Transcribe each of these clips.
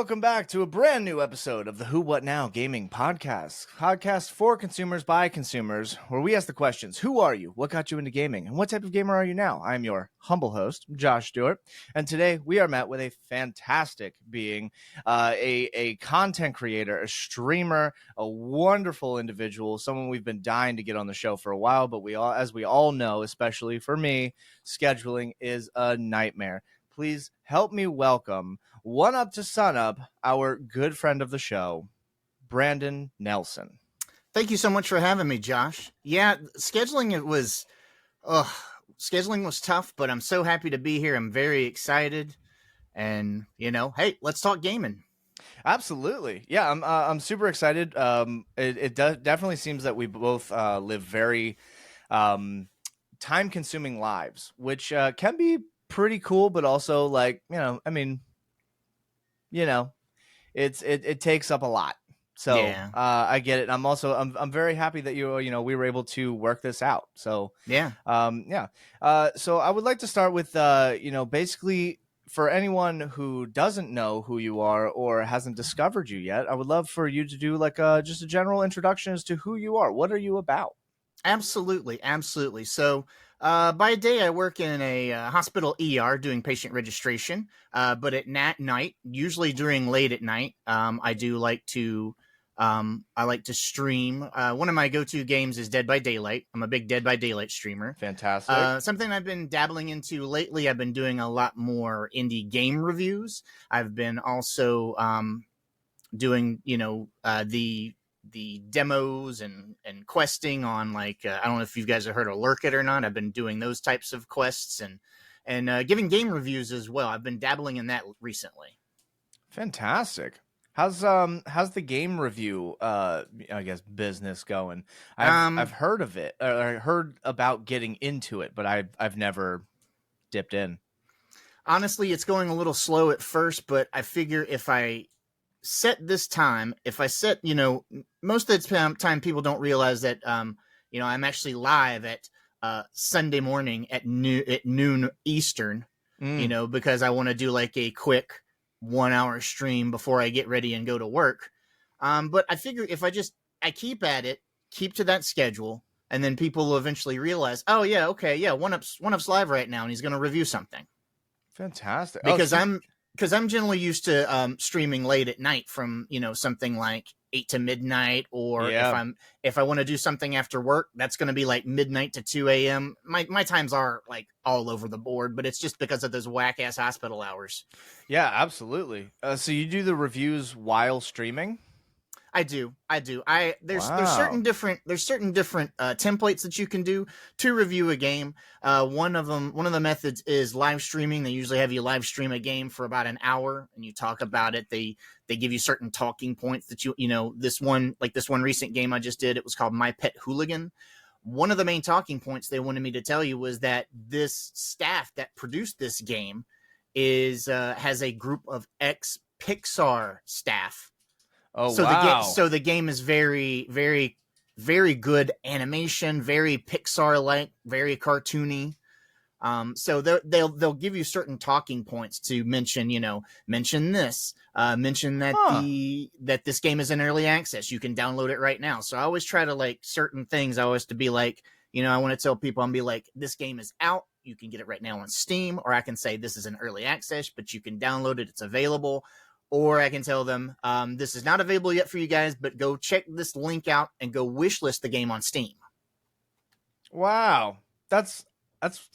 welcome back to a brand new episode of the Who What Now Gaming Podcast. Podcast for consumers by consumers, where we ask the questions: who are you? What got you into gaming? And what type of gamer are you now? I'm your humble host, Josh Stewart, and today we are met with a fantastic being, a content creator, a streamer, a wonderful individual, someone we've been dying to get on the show for a while, but as we all know, especially for me, scheduling is a nightmare. Please help me welcome Oneuptillsunup, our good friend of the show, Brandon Nelson. Thank you so much for having me, Josh. Yeah, scheduling was tough, but I'm so happy to be here. I'm very excited, and hey, let's talk gaming. Absolutely, yeah. I'm super excited. It definitely seems that we both live very time-consuming lives, which can be pretty cool, but also it takes up a lot. So yeah. I get it. I'm very happy that we were able to work this out. So yeah. So I would like to start with basically, for anyone who doesn't know who you are or hasn't discovered you yet, I would love for you to do just a general introduction as to who you are. What are you about? Absolutely. So by day, I work in a hospital ER doing patient registration. But at night, usually during late at night, I like to stream. One of my go-to games is Dead by Daylight. I'm a big Dead by Daylight streamer. Fantastic. Something I've been dabbling into lately. I've been doing a lot more indie game reviews. I've been also doing the demos and questing on I don't know if you guys have heard of Lurk It or not. I've been doing those types of quests and giving game reviews as well. I've been dabbling in that recently. Fantastic. How's the game review business going? I've heard of it. I heard about getting into it, but I've never dipped in. Honestly, it's going a little slow at first, but I figure if I set, most of the time people don't realize that, I'm actually live at Sunday morning at noon Eastern, because I want to do a quick 1 hour stream before I get ready and go to work. But I figure if I keep at it, keep to that schedule, and then people will eventually realize, oh yeah, okay, yeah, Oneup's live right now and he's going to review something. Fantastic. Because I'm generally used to streaming late at night from something like 8 to midnight, or if I want to do something after work, that's going to be midnight to 2 a.m. My times are all over the board, but it's just because of those whack ass hospital hours. Yeah, absolutely. So you do the reviews while streaming? I do. There's certain different templates that you can do to review a game. One of the methods is live streaming. They usually have you live stream a game for about an hour and you talk about it. They give you certain talking points that this one recent game I just did, it was called My Pet Hooligan. One of the main talking points they wanted me to tell you was that this staff that produced this game has a group of ex-Pixar staff. Oh, wow. So the game is very, very, very good animation, very Pixar-like, very cartoony. So they'll give you certain talking points to mention this, mention that that this game is in early access. You can download it right now. So I always try to certain things. I always to be I want to tell people, this game is out. You can get it right now on Steam, or I can say this is in early access, but you can download it. It's available. Or I can tell them, this is not available yet for you guys, but go check this link out and go wishlist the game on Steam. Wow. That's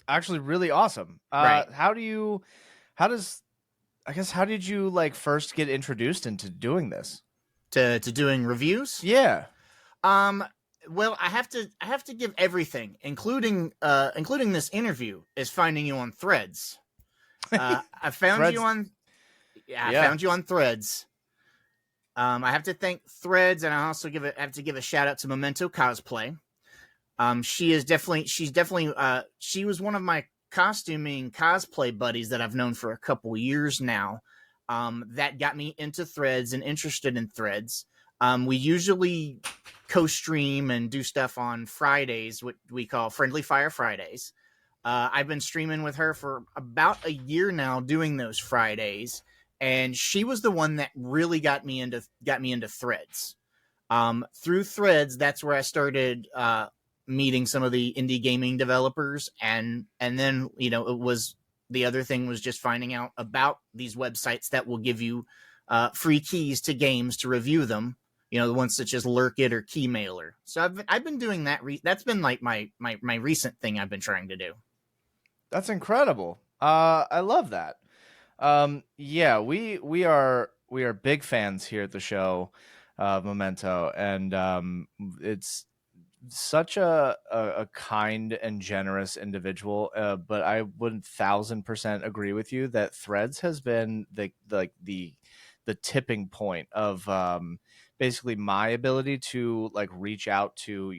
actually really awesome. Right. How did you first get introduced into doing this? To doing reviews? Yeah. Well, I have to give everything, including this interview, is finding you on Threads. I found Threads. you on I found you on Threads. I have to thank Threads, and I also have to give a shout out to Memento Cosplay. She was one of my costuming cosplay buddies that I've known for a couple years now. That got me into Threads and interested in Threads. We usually co-stream and do stuff on Fridays, what we call Friendly Fire Fridays. I've been streaming with her for about a year now, doing those Fridays. and she was the one that really got me into Threads. Through Threads, that's where I started meeting some of the indie gaming developers, and then it was the other thing was just finding out about these websites that will give you free keys to games to review them. The ones such as Lurkit or Keymailer. So I've been doing that. That's been like my recent thing I've been trying to do. That's incredible. I love that. Yeah, we are big fans here at the show of Memento, and it's such a kind and generous individual. But I would 1,000% agree with you that Threads has been the tipping point of basically my ability to like reach out to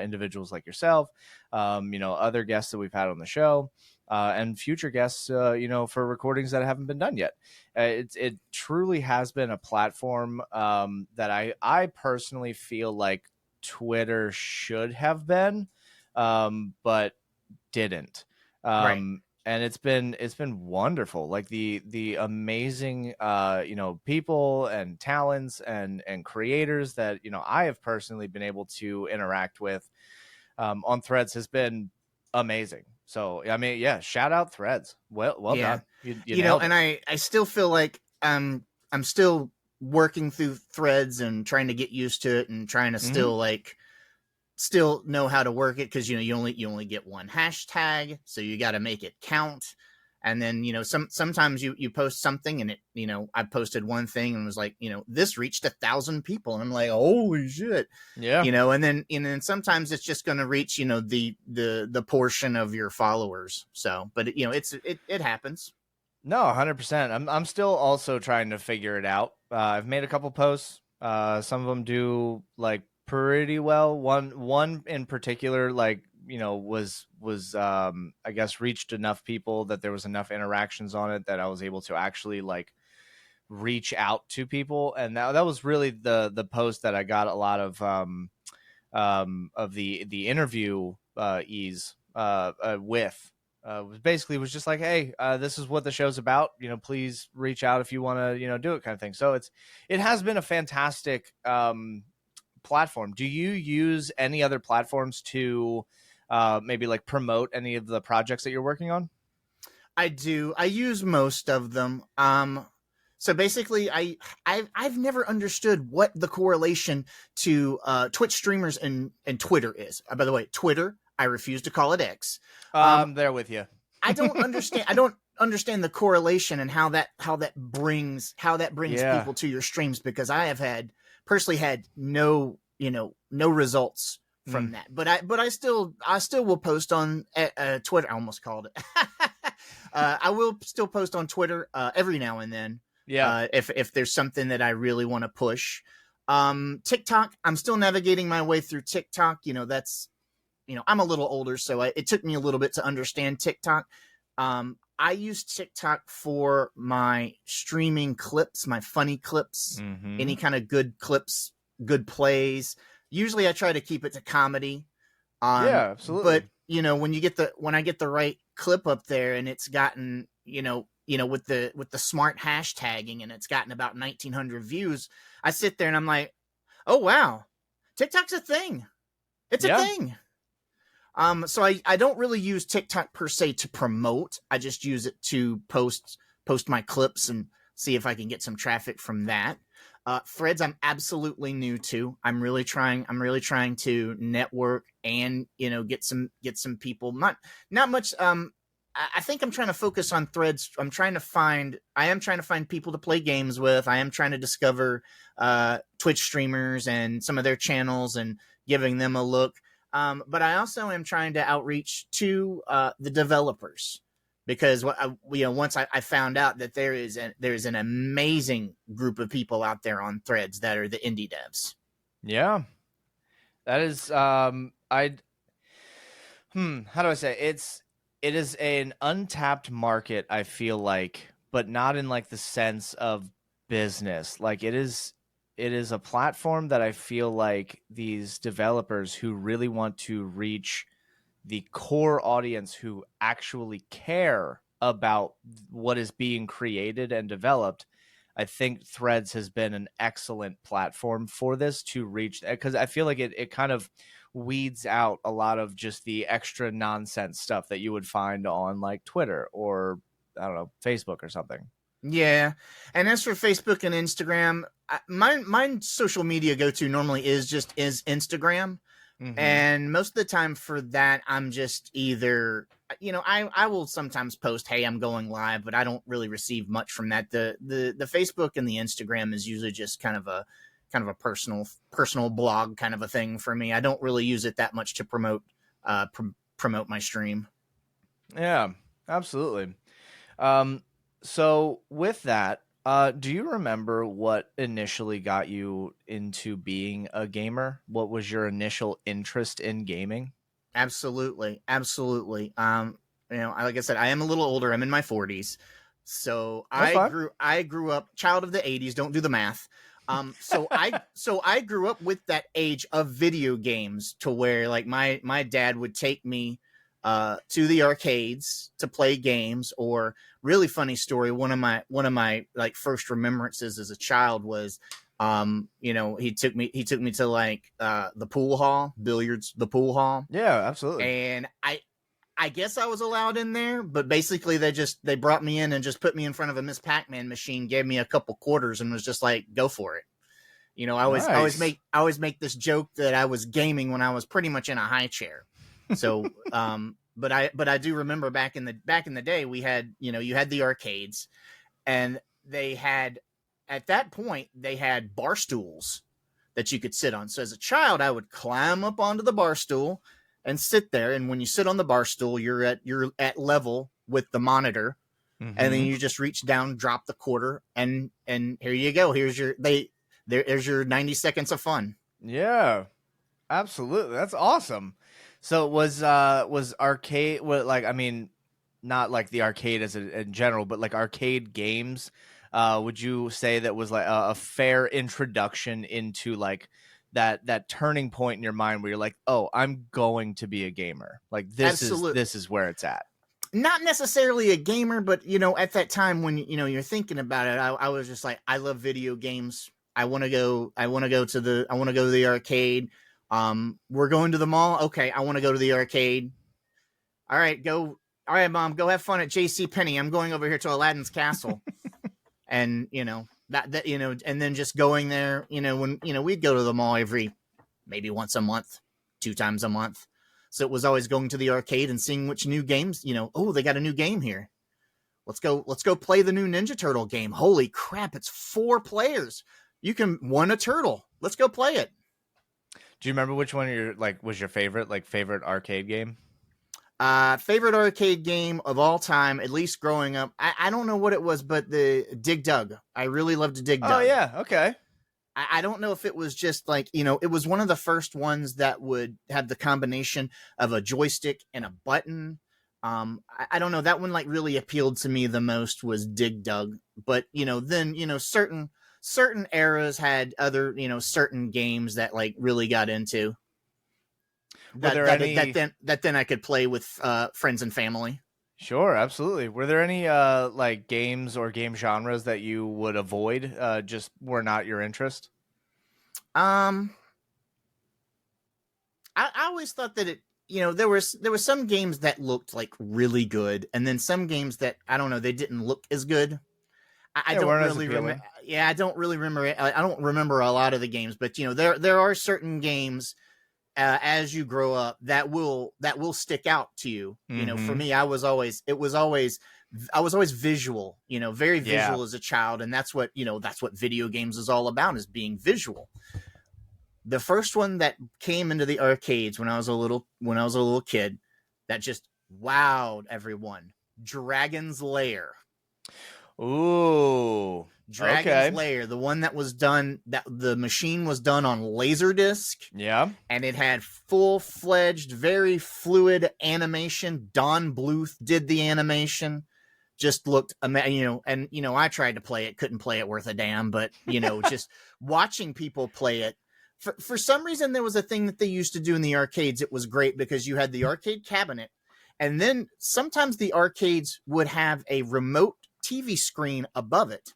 individuals like yourself, other guests that we've had on the show. And future guests, for recordings that haven't been done yet. It truly has been a platform that I personally feel like Twitter should have been, but didn't. Right. And it's been wonderful. Like the amazing people and talents and creators that I have personally been able to interact with on Threads has been amazing. So I mean, yeah, shout out Threads. Well Yeah. done. You nailed and it. I still feel like I'm still working through Threads and trying to get used to it and trying to still know how to work it, because you only get one hashtag, so you got to make it count. And then sometimes you post something and it I posted one thing and was like this reached 1,000 people, and I'm like, holy shit. Yeah. And then sometimes it's just going to reach the portion of your followers. So but it happens. No, 100%. I'm still also trying to figure it out. I've made a couple posts. Some of them do like pretty well. One in particular, like was I guess reached enough people that there was enough interactions on it that I was able to actually like reach out to people, and that was really the post that I got a lot of the interview ease with. Was just like, hey, this is what the show's about. Please reach out if you want to, do it, kind of thing. So it has been a fantastic platform. Do you use any other platforms to maybe like promote any of the projects that you're working on? I do. I use most of them. So basically, I've never understood what the correlation to Twitch streamers and Twitter is. By the way, Twitter, I refuse to call it X. I'm there with you. I don't understand. I don't understand the correlation and how that brings people to your streams, because I have personally had no results from that. But I still will post on Twitter. I almost called it. I will still post on Twitter every now and then. Yeah. If there's something that I really want to push. TikTok, I'm still navigating my way through TikTok. That's I'm a little older, so it took me a little bit to understand TikTok. I use TikTok for my streaming clips, my funny clips, any kind of good clips, good plays. Usually I try to keep it to comedy. Yeah, absolutely. But when I get the right clip up there and it's gotten, with the smart hashtagging and it's gotten about 1,900 views, I sit there and I'm like, oh wow, TikTok's a thing. It's a thing. So I don't really use TikTok per se to promote. I just use it to post my clips and see if I can get some traffic from that. Threads, I'm absolutely new to. I'm really trying to network and get some people. Not much. I think I'm trying to focus on Threads. I am trying to find people to play games with. I am trying to discover Twitch streamers and some of their channels and giving them a look. But I also am trying to outreach to the developers, because once I found out that there is an amazing group of people out there on Threads that are the indie devs. Yeah, that is how do I say it is an untapped market, I feel like, but not in like the sense of business. Like it is a platform that I feel like these developers who really want to reach the core audience who actually care about what is being created and developed, I think Threads has been an excellent platform for this to reach, because I feel like it kind of weeds out a lot of just the extra nonsense stuff that you would find on like Twitter or I don't know, Facebook or something. Yeah, and as for Facebook and Instagram, my social media go to normally is Instagram. And most of the time for that, I'm just either, I will sometimes post, hey, I'm going live, but I don't really receive much from that. The Facebook and the Instagram is usually just kind of a personal blog kind of a thing for me. I don't really use it that much to promote my stream. Yeah, absolutely. So with that, do you remember what initially got you into being a gamer? What was your initial interest in gaming? Absolutely. Like I said, I am a little older. I'm in my 40s. So That's fine. I grew up child of the 80s. Don't do the math. So I grew up with that age of video games to where like my dad would take me to the arcades to play games. Or really funny story, one of my like first remembrances as a child was he took me to like the pool hall, the pool hall. Yeah, absolutely. And I guess I was allowed in there, but basically they brought me in and just put me in front of a Miss Pac-Man machine, gave me a couple quarters, and was just like, go for it. I always make this joke that I was gaming when I was pretty much in a high chair. So but I do remember back in the day, we had, you had the arcades, and at that point they had bar stools that you could sit on. So as a child, I would climb up onto the bar stool and sit there. And when you sit on the bar stool, you're at level with the monitor. And then you just reach down, drop the quarter, and here you go. There's your 90 seconds of fun. Yeah, absolutely. That's awesome. So was arcade, not like the arcade in general, but like arcade games, would you say that was like a fair introduction into like that turning point in your mind where you're like, oh, I'm going to be a gamer. Like this is where it's at. Not necessarily a gamer, but at that time when you're thinking about it, I was just like, I love video games. I want to go to the arcade. We're going to the mall. Okay, I want to go to the arcade. All right, Mom, go have fun at JC Penney. I'm going over here to Aladdin's castle. And and then just going there, when we'd go to the mall maybe once a month, 2 times a month. So it was always going to the arcade and seeing which new games, oh, they got a new game here. Let's go play the new Ninja Turtle game. Holy crap, it's 4 players. You can one a turtle. Let's go play it. Do you remember which one was your favorite arcade game? Favorite arcade game of all time, at least growing up. I don't know what it was, but the Dig Dug. I really loved Dig Dug. Oh yeah, okay. I don't know if it was just like, it was one of the first ones that would have the combination of a joystick and a button. I don't know. That one like really appealed to me the most was Dig Dug. But, then, certain eras had other, certain games that like really got into. That then I could play with friends and family. Sure, absolutely. Were there any like games or game genres that you would avoid, just were not your interest? I always thought that there was some games that looked like really good, and then some games that I don't know, they didn't look as good. I don't really remember. Yeah, I don't really remember. I don't remember a lot of the games, but there are certain games as you grow up that will stick out to you. For me, I was always visual. Very visual as a child, and that's what video games is all about, is being visual. The first one that came into the arcades when I was a little kid that just wowed everyone, Dragon's Lair. Ooh, Dragon's Lair, the one that was done, that the machine was done on Laserdisc. Yeah. And it had full-fledged, very fluid animation. Don Bluth did the animation. Just looked, and I tried to play it, couldn't play it worth a damn, but, just watching people play it. For some reason, there was a thing that they used to do in the arcades. It was great because you had the arcade cabinet, And then sometimes the arcades would have a remote TV screen above it,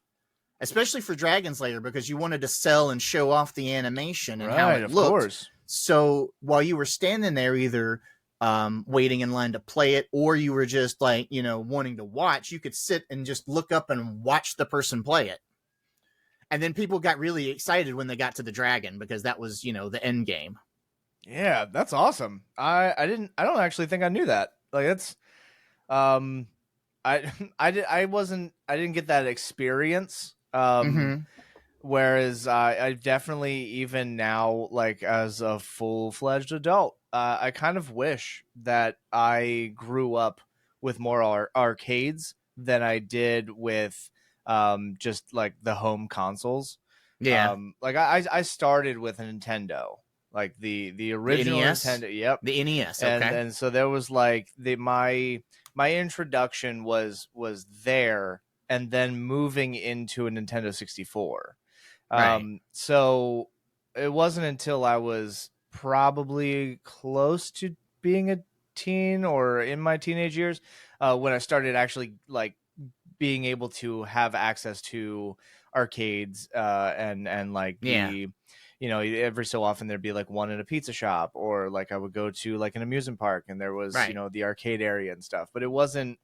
especially for Dragon's Lair, because you wanted to sell and show off the animation and how Right, it of looked. course. So while you were standing there, either waiting in line to play it, or you were just like, wanting to watch, you could sit and just look up and watch the person play it. And then people got really excited when they got to the dragon, because that was, the end game. Yeah, that's awesome. I don't actually think I knew that. Like it's I I didn't get that experience. Whereas I definitely, even now, like as a full-fledged adult, I kind of wish that I grew up with more arcades than I did with just like the home consoles. Yeah. Like I started with a Nintendo, like the original NES? Nintendo. Yep. The NES. Okay. And so there was like my introduction was there, and then moving into a Nintendo 64. Right. So it wasn't until I was probably close to being a teen or in my teenage years when I started actually like being able to have access to arcades and like Yeah. every so often there'd be like one in a pizza shop, or like I would go to like an amusement park and there was Right. the arcade area and stuff, but it wasn't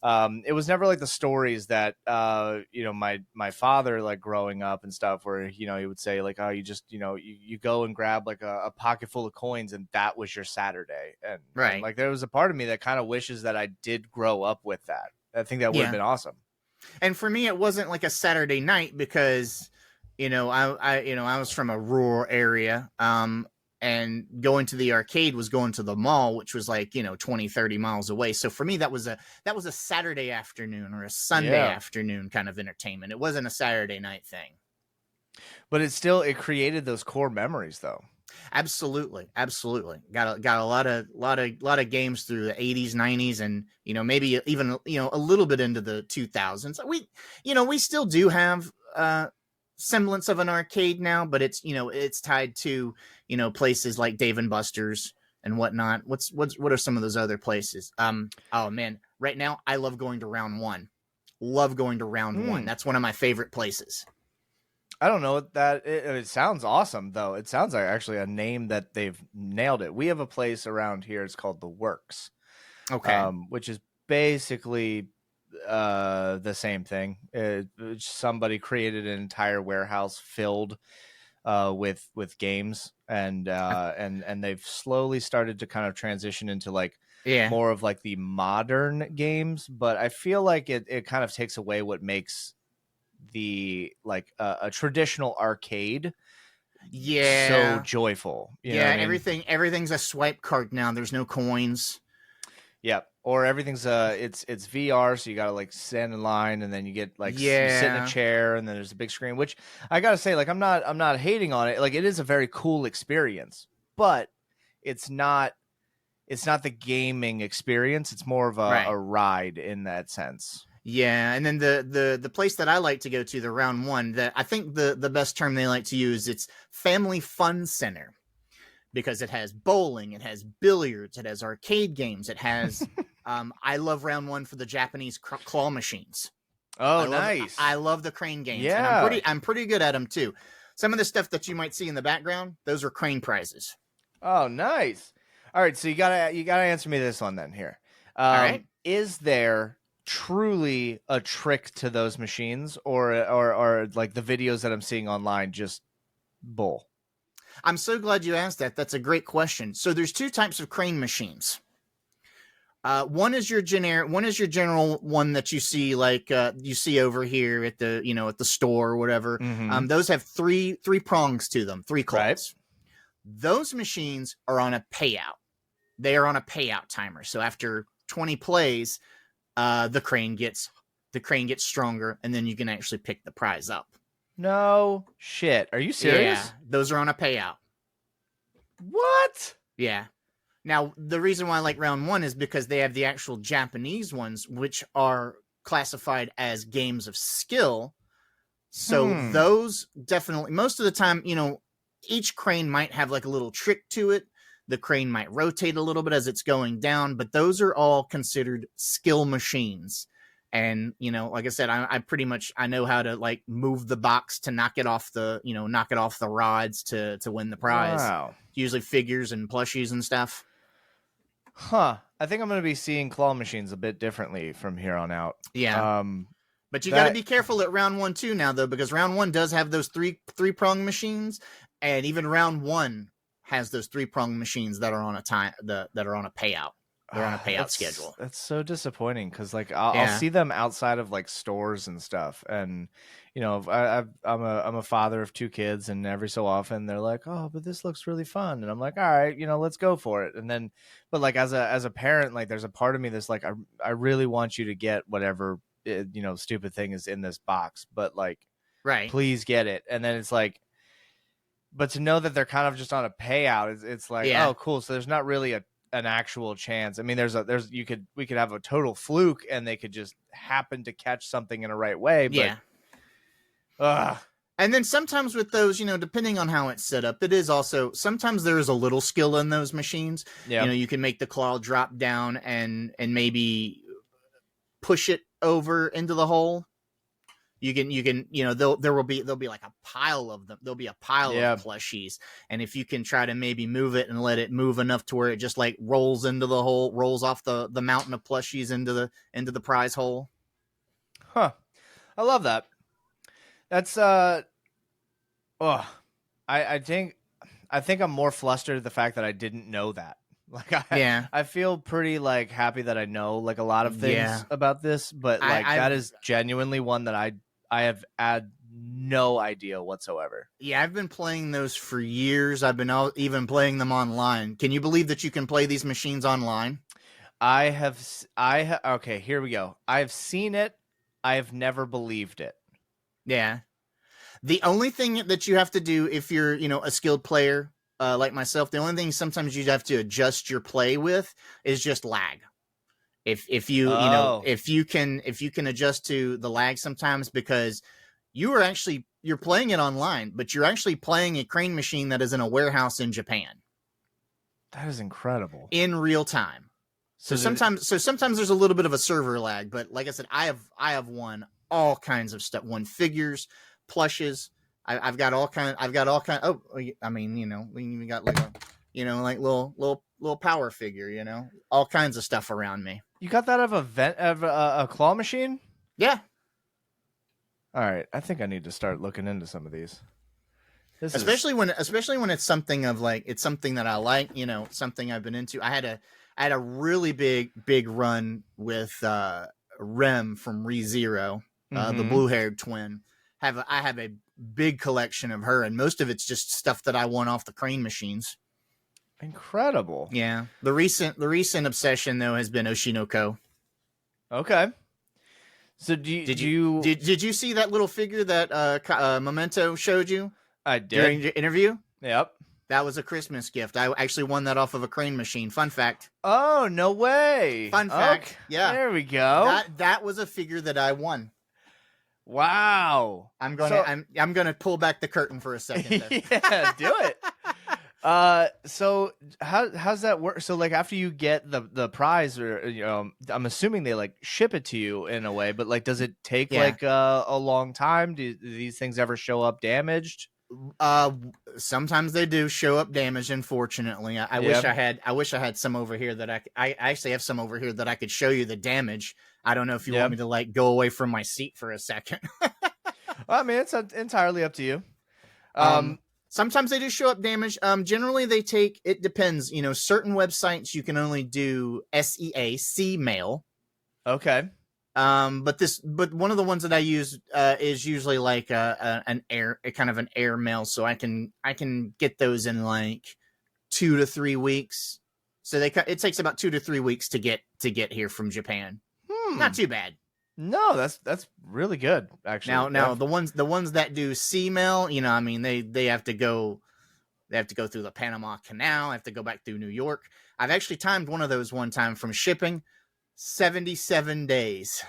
it was never like the stories that my father, like growing up and stuff, where he would say like, oh, you just you go and grab like a pocket full of coins and that was your Saturday. And Right. like there was a part of me that kind of wishes that I did grow up with that. I think that would have been awesome. And for me, it wasn't like a Saturday night, because I was from a rural area, and going to the arcade was going to the mall, which was like 20, 30 miles away. So for me, that was a Saturday afternoon or a Sunday afternoon kind of entertainment. It wasn't a Saturday night thing. But it created those core memories, though. Absolutely. Got a lot of games through the 80s, 90s, and maybe even a little bit into the 2000s. We still do have semblance of an arcade now, but it's tied to places like Dave and Buster's and whatnot. What are some of those other places? Oh man, right now I love going to Round One. That's one of my favorite places. I don't know that it sounds awesome, though. It sounds like actually a name that they've nailed it. We have a place around here. It's called The Works. Okay. Which is basically the same thing. Somebody created an entire warehouse filled with games, and they've slowly started to kind of transition into like more of like the modern games. But I feel like it kind of takes away what makes the like a traditional arcade so joyful. You know what I mean? Everything's a swipe card now. There's no coins. Yeah, or everything's it's VR, so you gotta like stand in line, and then you get like you sit in a chair, and then there's a big screen. Which I gotta say, like I'm not hating on it. Like it is a very cool experience, but it's not the gaming experience. It's more of a ride in that sense. Yeah, and then the place that I like to go to, the Round One, that I think the best term they like to use, it's Family Fun Center, because it has bowling, it has billiards, it has arcade games, it has I love Round One for the Japanese claw machines. Oh, nice. I love the crane games. Yeah. And I'm pretty good at them too. Some of the stuff that you might see in the background, those are crane prizes. Oh, nice. All right, so you gotta answer me this one then here. All right. Is there truly a trick to those machines, or like the videos that I'm seeing online just bull? I'm so glad you asked that. That's a great question. So there's two types of crane machines. One is your general one that you see, like you see over here at the at the store or whatever. Mm-hmm. Those have three prongs to them, three claws. Right. Those machines are on a payout. They are on a payout timer. So after 20 plays, the crane gets stronger, and then you can actually pick the prize up. No shit. Are you serious? Yeah, those are on a payout. What? Yeah. Now, the reason why I like Round One is because they have the actual Japanese ones, which are classified as games of skill. So those definitely, most of the time, each crane might have like a little trick to it The crane might rotate a little bit as it's going down, but those are all considered skill machines. And, you know, like I said, I pretty much, I know how to like move the box to knock it off the rods to win the prize. Wow. Usually figures and plushies and stuff. Huh. I think I'm going to be seeing claw machines a bit differently from here on out. Yeah. But you got to be careful at round 1 too now, though, because round 1 does have those three-prong machines, and even round 1 has those three-prong machines that are on a that are on a payout. They're on a payout schedule. That's so disappointing because like I'll see them outside of like stores and stuff, and you know I'm a father of 2 kids, and every so often they're like, oh, but this looks really fun, and I'm like, all right, you know, let's go for it. And then, but like as a parent, like there's a part of me that's like, I really want you to get whatever you know stupid thing is in this box, but like, right, please get it. And then it's like, but to know that they're kind of just on a payout, it's like, oh, cool. So there's not really an actual chance. I mean, we could have a total fluke and they could just happen to catch something in a right way. But, and then sometimes with those, you know, depending on how it's set up, it is also, sometimes there is a little skill in those machines. Yeah. You know, you can make the claw drop down and maybe push it over into the hole. You can, you know, there'll be like a pile of them. There'll be a pile of plushies. And if you can try to maybe move it and let it move enough to where it just like rolls into the hole, rolls off the mountain of plushies into the prize hole. Huh. I love that. That's, I think I'm more flustered at the fact that I didn't know that. Like, I feel pretty like happy that I know like a lot of things about this, but like that is genuinely one that I have had no idea whatsoever. Yeah, I've been playing those for years. I've been even playing them online. Can you believe that you can play these machines online? Okay, here we go. I've seen it. I have never believed it. Yeah. The only thing that you have to do if you're, you know, a skilled player like myself, the only thing sometimes you have to adjust your play with is just lag. If you can adjust to the lag sometimes, because you're playing it online, but you're actually playing a crane machine that is in a warehouse in Japan. That is incredible. In real time. So sometimes there's a little bit of a server lag, but like I said, I have won all kinds of stuff. Won figures, plushes. I've got all kind. Oh, I mean, you know, we even got like a, you know, like little power figure. You know, all kinds of stuff around me. You got that of a claw machine? Yeah. All right, I think I need to start looking into some of these. Especially when it's something of like, it's something that I like. You know, something I've been into. I had a really big run with Rem from ReZero, the blue-haired twin. I have a big collection of her, and most of it's just stuff that I won off the crane machines. Incredible. Yeah. The recent obsession though has been Oshinoko. Okay. So did you see that little figure that Memento showed you? I did during the interview. Yep. That was a Christmas gift. I actually won that off of a crane machine. Fun fact. Oh, no way. Fun fact. Okay. Yeah. There we go. That was a figure that I won. Wow. I'm gonna pull back the curtain for a second. Yeah, do it. So how's that work? So like after you get the prize, or you know, I'm assuming they like ship it to you in a way, but like does it take like a long time? Do these things ever show up damaged? Sometimes they do show up damaged. Unfortunately, I wish I had some over here that I actually have some over here that I could show you the damage. I don't know if you want me to like go away from my seat for a second. Well, I mean, it's entirely up to you. Sometimes they do show up damaged. Generally they take, it depends, you know, certain websites you can only do SEA mail. Okay. But one of the ones that I use is usually like a kind of an air mail, so I can get those in like 2 to 3 weeks. So it takes about 2 to 3 weeks to get here from Japan. Not too bad. No, that's really good actually. Now the ones that do sea mail, you know, I mean they have to go through the Panama Canal, have to go back through New York. I've actually timed one of those one time from shipping. 77 days.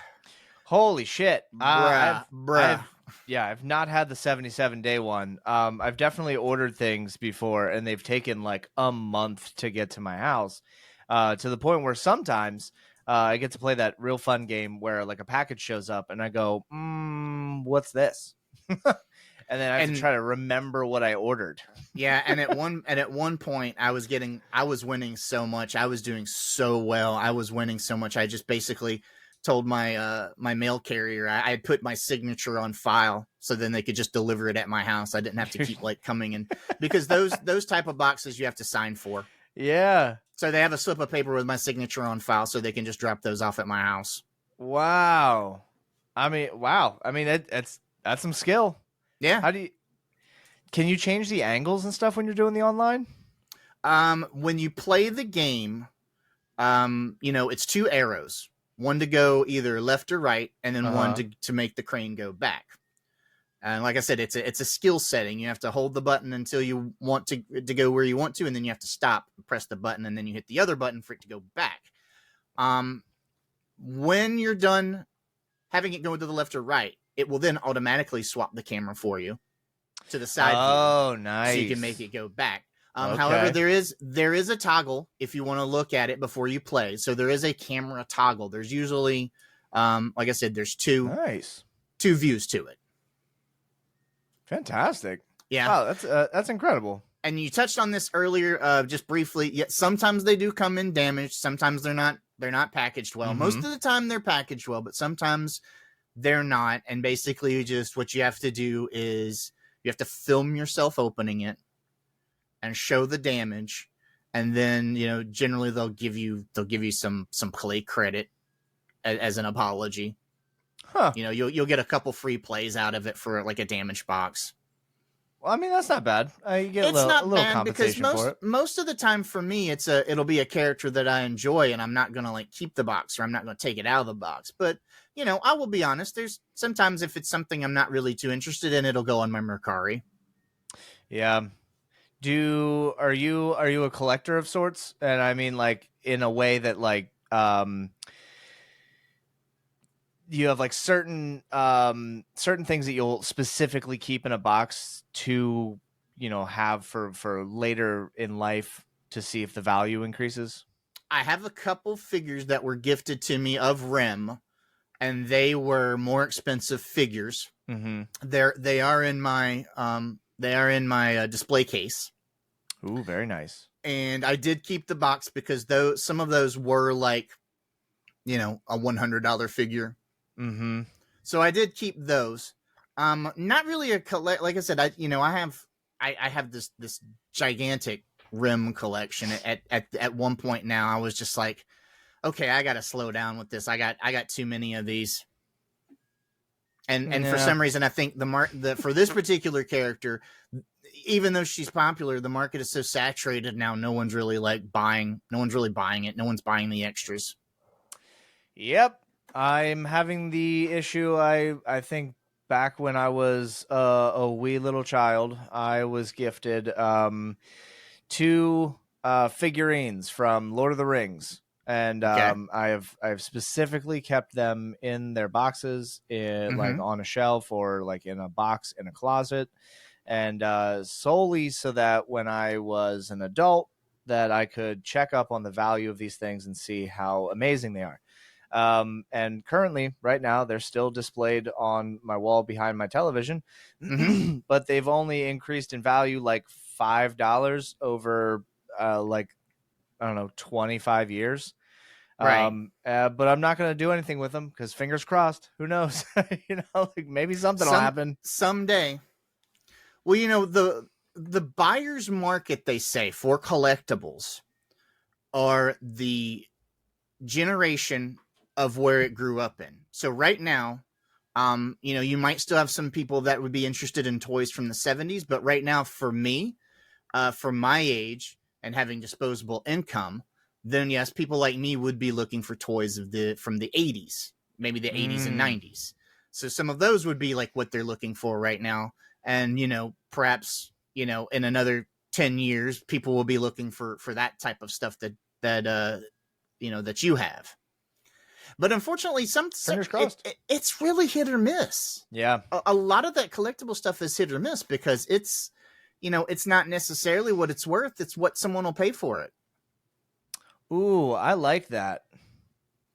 Holy shit. Bruh. Yeah, I've not had the 77-day one. I've definitely ordered things before, and they've taken like a month to get to my house, to the point where sometimes I get to play that real fun game where like a package shows up, and I go, "What's this?" And then I have to And try to remember what I ordered. yeah, and at one point I was winning so much. I was doing so well. I was winning so much. I just basically told my my mail carrier I had put my signature on file so then they could just deliver it at my house. I didn't have to keep like coming in, because those type of boxes you have to sign for. Yeah. So they have a slip of paper with my signature on file so they can just drop those off at my house. Wow. Wow. I mean, that's some skill. Yeah. How do you? Can you change the angles and stuff when you're doing the online? When you play the game, it's 2 arrows, one to go either left or right, and then one to make the crane go back. And like I said, it's a skill setting. You have to hold the button until you want to go where you want to, and then you have to stop, press the button, and then you hit the other button for it to go back. When you're done having it go to the left or right, it will then automatically swap the camera for you to the side view. Oh, nice. So you can make it go back. Okay. However, there is a toggle if you want to look at it before you play. So there is a camera toggle. There's usually, like I said, there's two views to it. Fantastic. Yeah. Wow, that's incredible. And you touched on this earlier, just briefly. Yet sometimes they do come in damaged. Sometimes they're not packaged well. Most of the time they're packaged well, but sometimes they're not. And basically, just what you have to do is you have to film yourself opening it and show the damage, and then generally they'll give you some play credit as an apology. Huh. You'll get a couple free plays out of it for like a damaged box. Well, I mean, that's not bad. You get a little compensation for it. Most of the time for me, it'll be a character that I enjoy, and I'm not gonna like keep the box, or I'm not gonna take it out of the box. But I will be honest. There's sometimes if it's something I'm not really too interested in, it'll go on my Mercari. Yeah. Are you a collector of sorts? And I mean, like, in a way that like you have like certain things that you'll specifically keep in a box to have for later in life to see if the value increases? I have a couple figures that were gifted to me of Rem, and they were more expensive figures. Mm-hmm. They are in my display case. Ooh, very nice. And I did keep the box because some of those were like, a $100 figure. Mm-hmm. So I did keep those. Not really a collect. Like I said, I have this gigantic Rem collection. At one point now, I was just like, okay, I got to slow down with this. I got too many of these. And for some reason, I think for this particular character, even though she's popular, the market is so saturated now. No one's really buying it. No one's buying the extras. Yep, I'm having the issue. I think back when I was a wee little child, I was gifted 2 figurines from Lord of the Rings. And I've specifically kept them in their boxes, like on a shelf or like in a box in a closet, and solely so that when I was an adult, that I could check up on the value of these things and see how amazing they are. And currently, right now, they're still displayed on my wall behind my television, but they've only increased in value like $5 over like, I don't know, 25 years. Right. But I'm not going to do anything with them because fingers crossed. Who knows? Like maybe something will happen someday. Well, the buyer's market, they say, for collectibles are the generation of where it grew up in. So right now, you might still have some people that would be interested in toys from the 70s, but right now, for me, for my age and having disposable income, then yes, people like me would be looking for toys from the 80s, maybe the 80s and 90s. So some of those would be like what they're looking for right now. And, perhaps, in another 10 years, people will be looking for that type of stuff that you have. But unfortunately, Fingers crossed. it's really hit or miss. Yeah. A lot of that collectible stuff is hit or miss because it's, it's not necessarily what it's worth. It's what someone will pay for it. Ooh, I like that.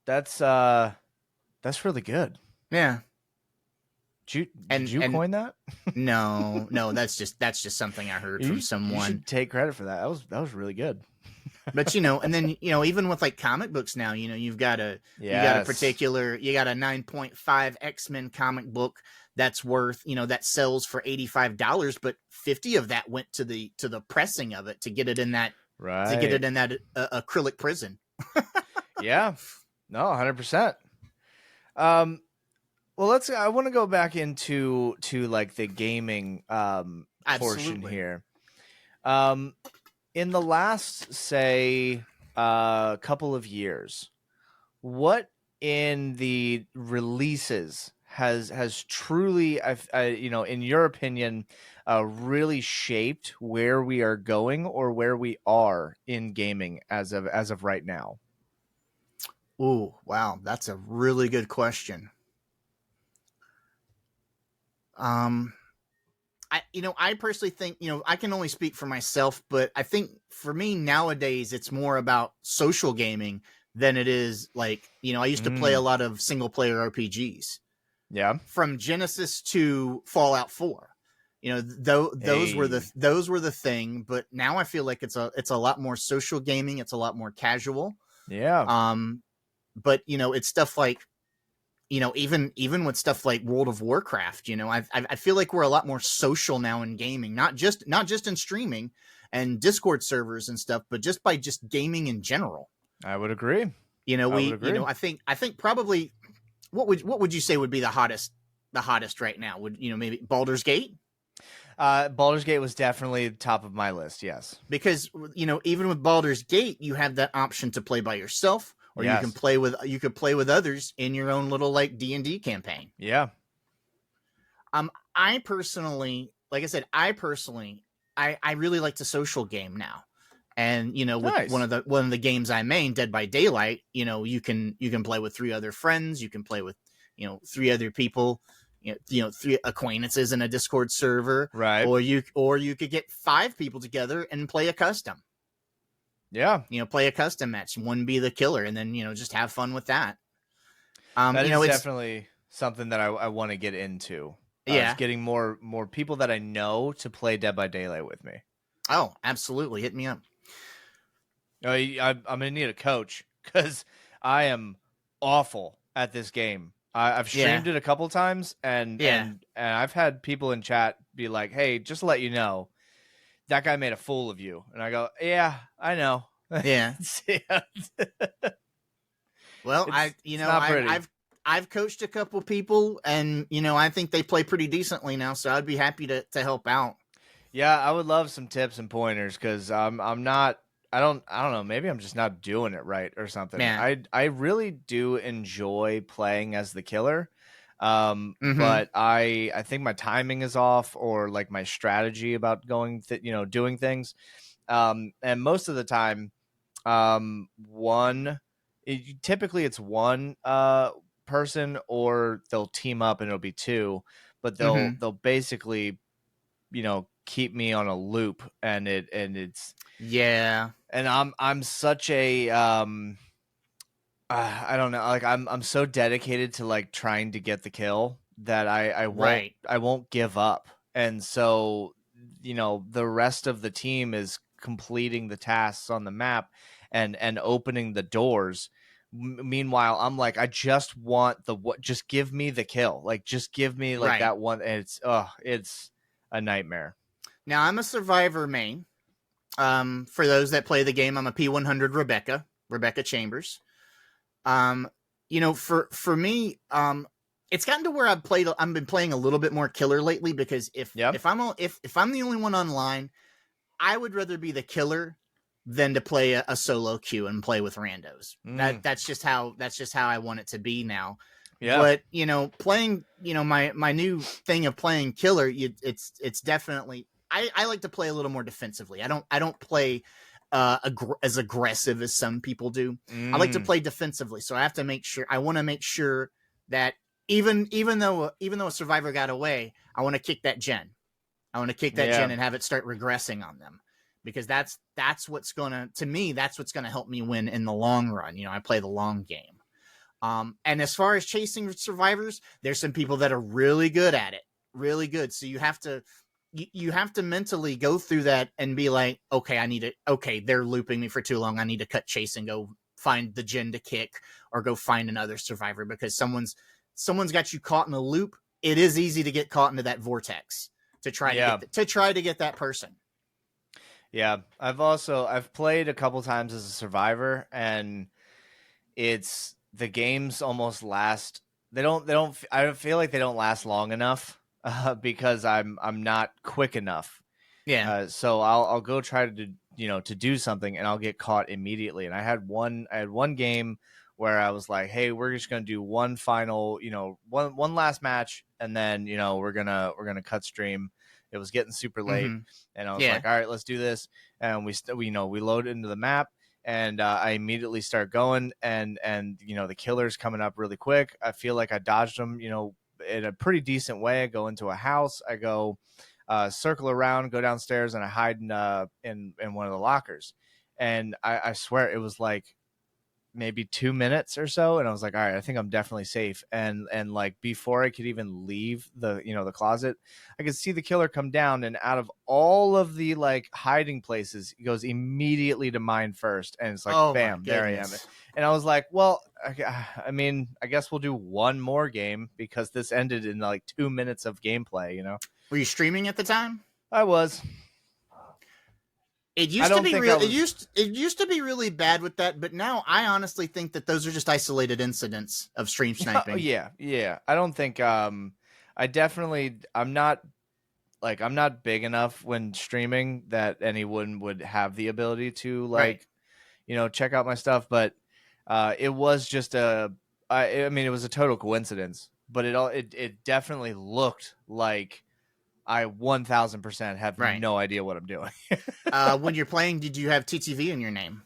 That's really good. Yeah. Did you coin that? No, that's just something I heard from someone. You should take credit for that. That was really good. But and then even with like comic books now, you've got a you got a 9.5 X-Men comic book that's worth, that sells for $85, but 50 of that went to the pressing of it to get it in that acrylic prison. Yeah. No, 100%. Well, I want to go back into like the gaming portion here. In the last, say, couple of years, what in the releases has truly, in your opinion, really shaped where we are going or where we are in gaming as of right now? Ooh, wow, that's a really good question. I personally think, I can only speak for myself, but I think for me nowadays, it's more about social gaming than it is like, I used to play a lot of single player RPGs. Yeah. From Genesis to Fallout 4. Those were the thing, but now I feel like it's a lot more social gaming. It's a lot more casual. Yeah. But it's stuff like, even with stuff like World of Warcraft, I feel like we're a lot more social now in gaming, not just in streaming and Discord servers and stuff, but just by just gaming in general. I would agree. I think probably what would you say would be the hottest right now? Would maybe Baldur's Gate? Baldur's Gate was definitely top of my list. Yes, because even with Baldur's Gate, you have that option to play by yourself. Or you can play with others in your own little like D&D campaign. Yeah. I personally, like I said, I really like to social game now. And with one of the games I main, Dead by Daylight, you can play with 3 other friends, you can play with 3 other people, 3 acquaintances in a Discord server, right? Or you could get 5 people together and play a custom. Yeah. Play a custom match, one be the killer, and then, just have fun with that. That is definitely something that I want to get into. It's getting more people that I know to play Dead by Daylight with me. Oh, absolutely. Hit me up. I'm going to need a coach because I am awful at this game. I've streamed it a couple times, and I've had people in chat be like, hey, just to let you know, that guy made a fool of you. And I go, yeah, I know. Yeah. Well, I've coached a couple people, and I think they play pretty decently now, so I'd be happy to help out. Yeah, I would love some tips and pointers because I don't know, maybe I'm just not doing it right or something. Yeah. I really do enjoy playing as the killer. But I think my timing is off, or like my strategy about doing things. And most of the time, typically it's one person, or they'll team up and it'll be 2, but they'll basically, keep me on a loop, and it's and I'm such a I don't know, like I'm so dedicated to like trying to get the kill that I won't give up. And so, the rest of the team is completing the tasks on the map and opening the doors. Meanwhile, I'm like, I just want just give me the kill. Like, just give me like that one. And it's a nightmare. Now, I'm a survivor main. For those that play the game, I'm a P100 Rebecca Chambers. For me, it's gotten to where I've been playing a little bit more killer lately, because if I'm the only one online, I would rather be the killer than to play a solo queue and play with randos. That's just how I want it to be now. Yeah. But playing, my new thing of playing killer, it's definitely, I like to play a little more defensively. I don't play as aggressive as some people do. I like to play defensively, so I want to make sure that even though a survivor got away, I want to kick that gen. I want to kick that gen and have it start regressing on them, because that's what's gonna help me win in the long run. I play the long game. And as far as chasing survivors, there's some people that are really good at it, really good. So you have to mentally go through that and be like, okay, they're looping me for too long. I need to cut chase and go find the gen to kick, or go find another survivor, because someone's got you caught in a loop. It is easy to get caught into that vortex to try to get that person. Yeah, I've played a couple times as a survivor, and the games almost last. I feel like they don't last long enough because I'm not quick enough. Yeah. So I'll go try to do something, and I'll get caught immediately. And I had one game where I was like, hey, we're just going to do one final, one last match, and then, we're going to cut stream. It was getting super late, and I was like, all right, let's do this. And we load into the map, and I immediately start going, and the killer's coming up really quick. I feel like I dodged them, in a pretty decent way. I go into a house, I go circle around, go downstairs, and I hide in one of the lockers. And I swear it was like maybe 2 minutes or so, and I was like, all right, I think I'm definitely safe. And like before I could even leave the the closet, I could see the killer come down, and out of all of the like hiding places, he goes immediately to mine first, and it's like, bam, there I am. And I was like, well, I mean, I guess we'll do one more game, because this ended in like 2 minutes of gameplay. Were you streaming at the time? I was. It used to be really bad with that, but now I honestly think that those are just isolated incidents of stream sniping. Yeah. I don't think I'm not big enough when streaming that anyone would have the ability to check out my stuff, but it was just it was a total coincidence, but it definitely looked like I 1000% have no idea what I'm doing. When you're playing, did you have TTV in your name?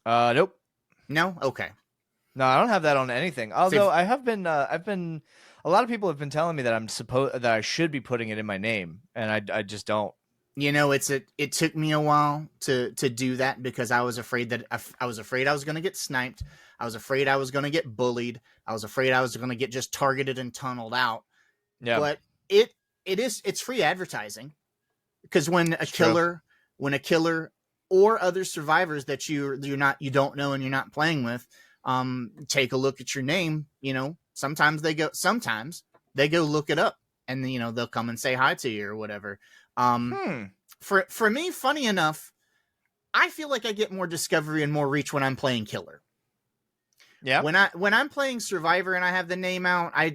Nope. No? Okay. No, I don't have that on anything. Although I have been, a lot of people have been telling me that that I should be putting it in my name, and I just don't. It took me a while to do that, because I was afraid that I was going to get sniped. I was afraid I was going to get bullied. I was afraid I was going to get just targeted and tunneled out. Yeah. But it's free advertising, because when a killer or other survivors that you don't know and you're not playing with, take a look at your name, sometimes they go look it up, and they'll come and say hi to you or whatever. For me, funny enough, I feel like I get more discovery and more reach when I'm playing killer. Yeah. When I'm playing survivor and I have the name out, I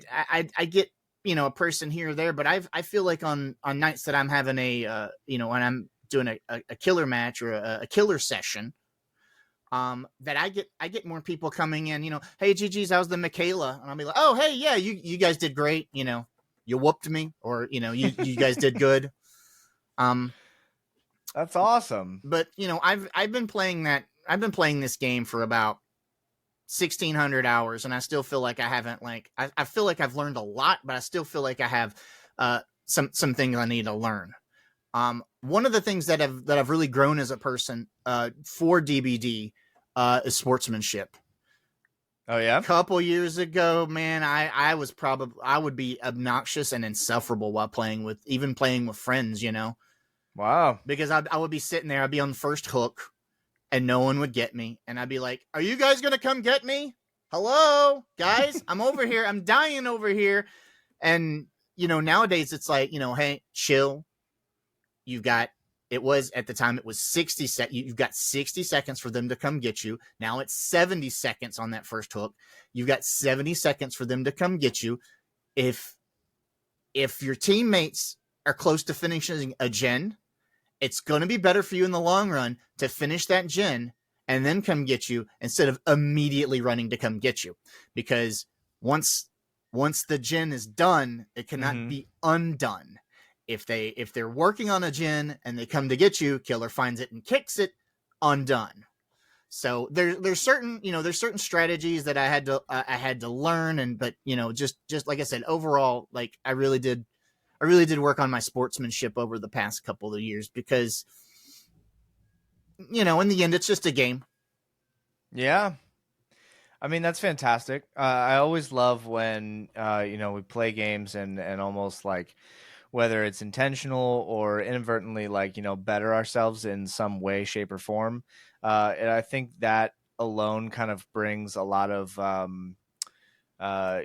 get a person here or there, but I feel like on nights that I'm having when I'm doing a killer match or a killer session, that I get more people coming in, hey, GG's, how's the Michaela? And I'll be like, oh, hey, yeah, you guys did great. You whooped me, or, you guys did good. That's awesome. But, I've been playing this game for about 1,600 hours, and I still feel like I haven't I feel like I've learned a lot, but I still feel like I have some things I need to learn. One of the things that I've really grown as a person for DBD is sportsmanship. Oh yeah. A couple years ago, man, I would be obnoxious and insufferable while playing with friends. Wow. Because I would be sitting there, I'd be on the first hook, and no one would get me. And I'd be like, are you guys going to come get me? Hello, guys, I'm over here. I'm dying over here. And, nowadays it's like, hey, chill. At the time it was 60 seconds. You've got 60 seconds for them to come get you. Now it's 70 seconds on that first hook. You've got 70 seconds for them to come get you. If your teammates are close to finishing a gen, it's going to be better for you in the long run to finish that gen and then come get you, instead of immediately running to come get you. Because once the gen is done, it cannot be undone. If they're working on a gen and they come to get you, killer finds it and kicks it, undone. So there's certain strategies that I had to learn, but just like I said, overall, like I really did work on my sportsmanship over the past couple of years, because in the end it's just a game. Yeah. I mean, that's fantastic. I always love when, we play games and almost like, whether it's intentional or inadvertently, like, better ourselves in some way, shape, or form. And I think that alone kind of brings a lot of, I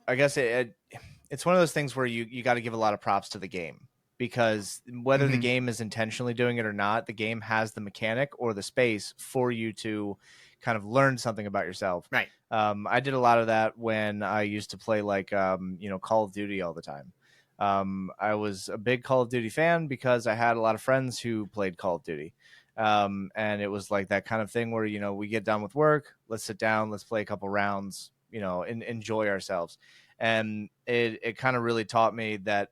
guess it's one of those things where you got to give a lot of props to the game, because whether the game is intentionally doing it or not, the game has the mechanic or the space for you to kind of learn something about yourself. Right. I did a lot of that when I used to play like, Call of Duty all the time. I was a big Call of Duty fan because I had a lot of friends who played Call of Duty. And it was like that kind of thing where, we get done with work, let's sit down, let's play a couple rounds, enjoy ourselves. And it kind of really taught me that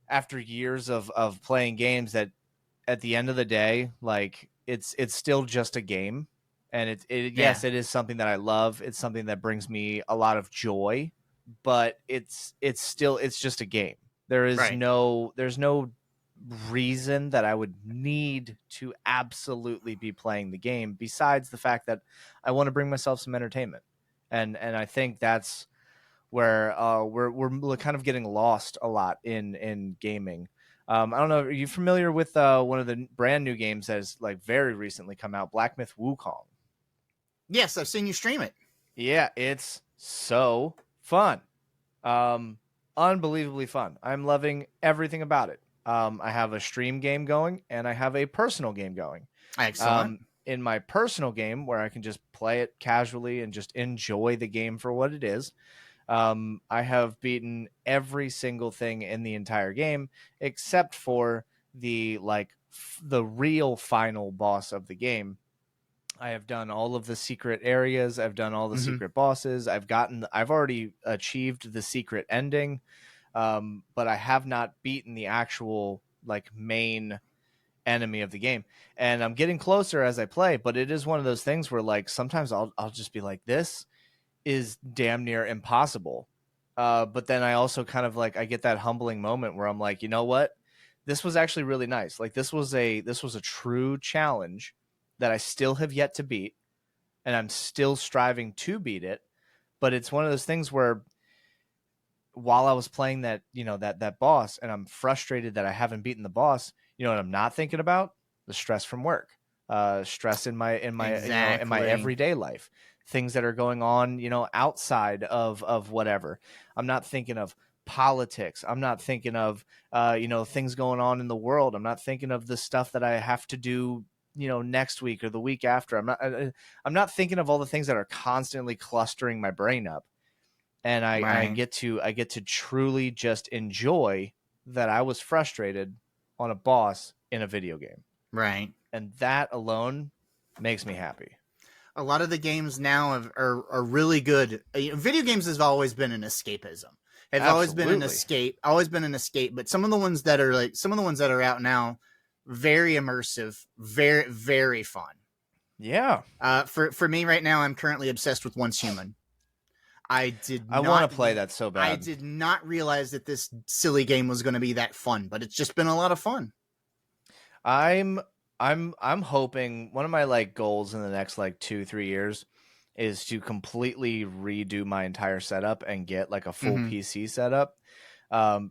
after years of playing games, that at the end of the day, like it's still just a game. And yes, it is something that I love. It's something that brings me a lot of joy, but it's just a game. There's no reason that I would need to absolutely be playing the game, besides the fact that I want to bring myself some entertainment. And I think that's where we're kind of getting lost a lot in gaming. I don't know, are you familiar with one of the brand new games that has like very recently come out, Black Myth Wukong? Yes, I've seen you stream it. Yeah, it's so fun. Unbelievably fun. I'm loving everything about it. I have a stream game going and I have a personal game going. Excellent. In my personal game, where I can just play it casually and just enjoy the game for what it is, I have beaten every single thing in the entire game except for the real final boss of the game. I have done all of the secret areas. I've done all the secret bosses. I've already achieved the secret ending. But I have not beaten the actual main enemy of the game. And I'm getting closer as I play, but it is one of those things where sometimes I'll just be like, this is damn near impossible. But then I also kind of I get that humbling moment where I'm like, you know what? This was actually really nice. This was a true challenge that I still have yet to beat, and I'm still striving to beat it. But it's one of those things where while I was playing that, that boss, and I'm frustrated that I haven't beaten the boss, what I'm not thinking about? The stress from work, stress in my Exactly. in my everyday life, things that are going on, outside of whatever. I'm not thinking of politics. I'm not thinking of, things going on in the world. I'm not thinking of the stuff that I have to do, next week or the week after. I'm not thinking of all the things that are constantly clustering my brain up. And I get to truly just enjoy that I was frustrated on a boss in a video game. Right. And that alone makes me happy. A lot of the games now are really good. Video games has always been an escapism. Have always been an escape. But some of the ones that are out now, very immersive, very, very fun. Yeah. For me right now, I'm currently obsessed with Once Human. I want to play that so bad. I did not realize that this silly game was going to be that fun, but it's just been a lot of fun. I'm hoping one of my goals in the next 2-3 years is to completely redo my entire setup and get a full PC setup.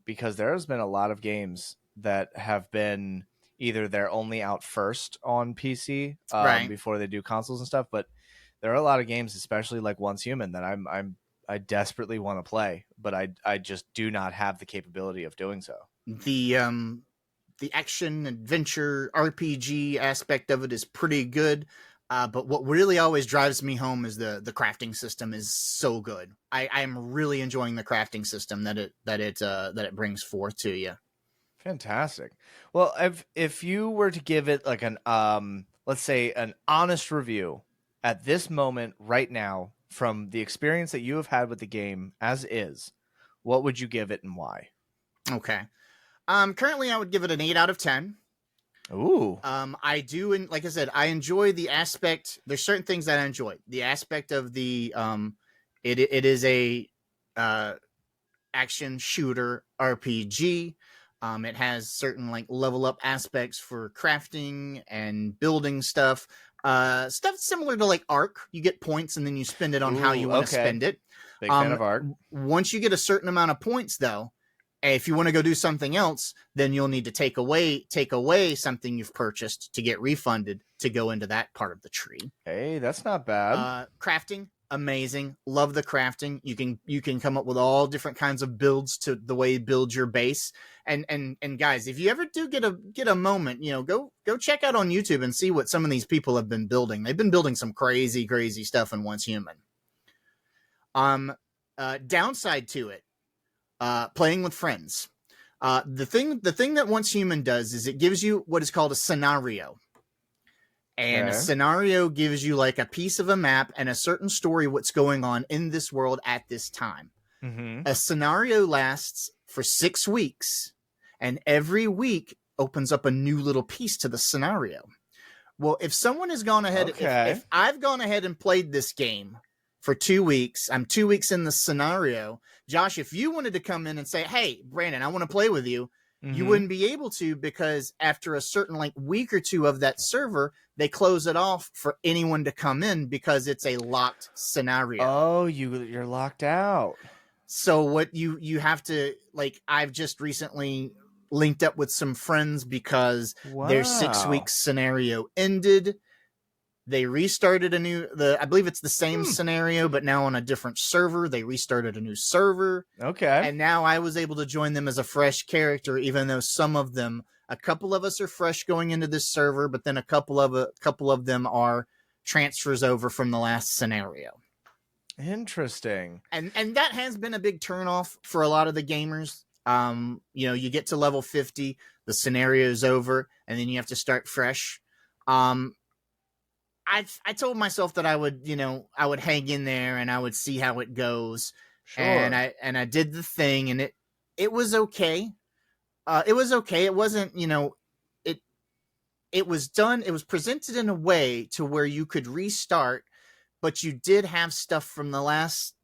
Because there's been a lot of games that have been either they're only out first on PC before they do consoles and stuff, but there are a lot of games, especially like Once Human, that I desperately want to play, but I just do not have the capability of doing so. The action adventure RPG aspect of it is pretty good, but what really always drives me home is the crafting system is so good. I am really enjoying the crafting system that it brings forth to you. Fantastic. Well, if you were to give it let's say an honest review at this moment right now, from the experience that you have had with the game as is, what would you give it and why? Okay. Currently I would give it an 8 out of 10. Ooh. I do, and like I said, I enjoy the aspect. There's certain things that I enjoy. The aspect of the it is a uh, action shooter RPG. It has certain like level up aspects for crafting and building stuff. Stuff similar to like Ark. You get points and then you spend it on how you want to spend it. Big fan of Ark. Once you get a certain amount of points, though, if you want to go do something else, then you'll need to take away something you've purchased to get refunded to go into that part of the tree. Hey, that's not bad. Crafting, amazing. Love the crafting. You can come up with all different kinds of builds to the way you build your base. And guys, if you ever do get a moment, go check out on YouTube and see what some of these people have been building. They've been building some crazy stuff in Once Human. Downside to it, playing with friends. The thing that Once Human does is it gives you what is called a scenario. And a scenario gives you like a piece of a map and a certain story what's going on in this world at this time. Mm-hmm. A scenario lasts for 6 weeks, and every week opens up a new little piece to the scenario. Well, if someone has gone ahead, if I've gone ahead and played this game for 2 weeks, I'm 2 weeks in the scenario. Josh, if you wanted to come in and say, hey, Brandon, I want to play with you, you wouldn't be able to, because after a certain like week or two of that server, they close it off for anyone to come in because it's a locked scenario. Oh, you're locked out. So what you have to, like, I've just recently linked up with some friends because their 6 week scenario ended. They restarted I believe it's the same scenario, but now on a different server. They restarted a new server. Okay. And now I was able to join them as a fresh character, even though a couple of us are fresh going into this server, but then a couple of them are transfers over from the last scenario. Interesting. And that has been a big turnoff for a lot of the gamers. You get to level 50, the scenario is over, and then you have to start fresh. I told myself that I would hang in there and I would see how it goes. Sure. And I did the thing, and it was okay. It was okay. It wasn't, it was done. It was presented in a way to where you could restart, but you did have stuff from the last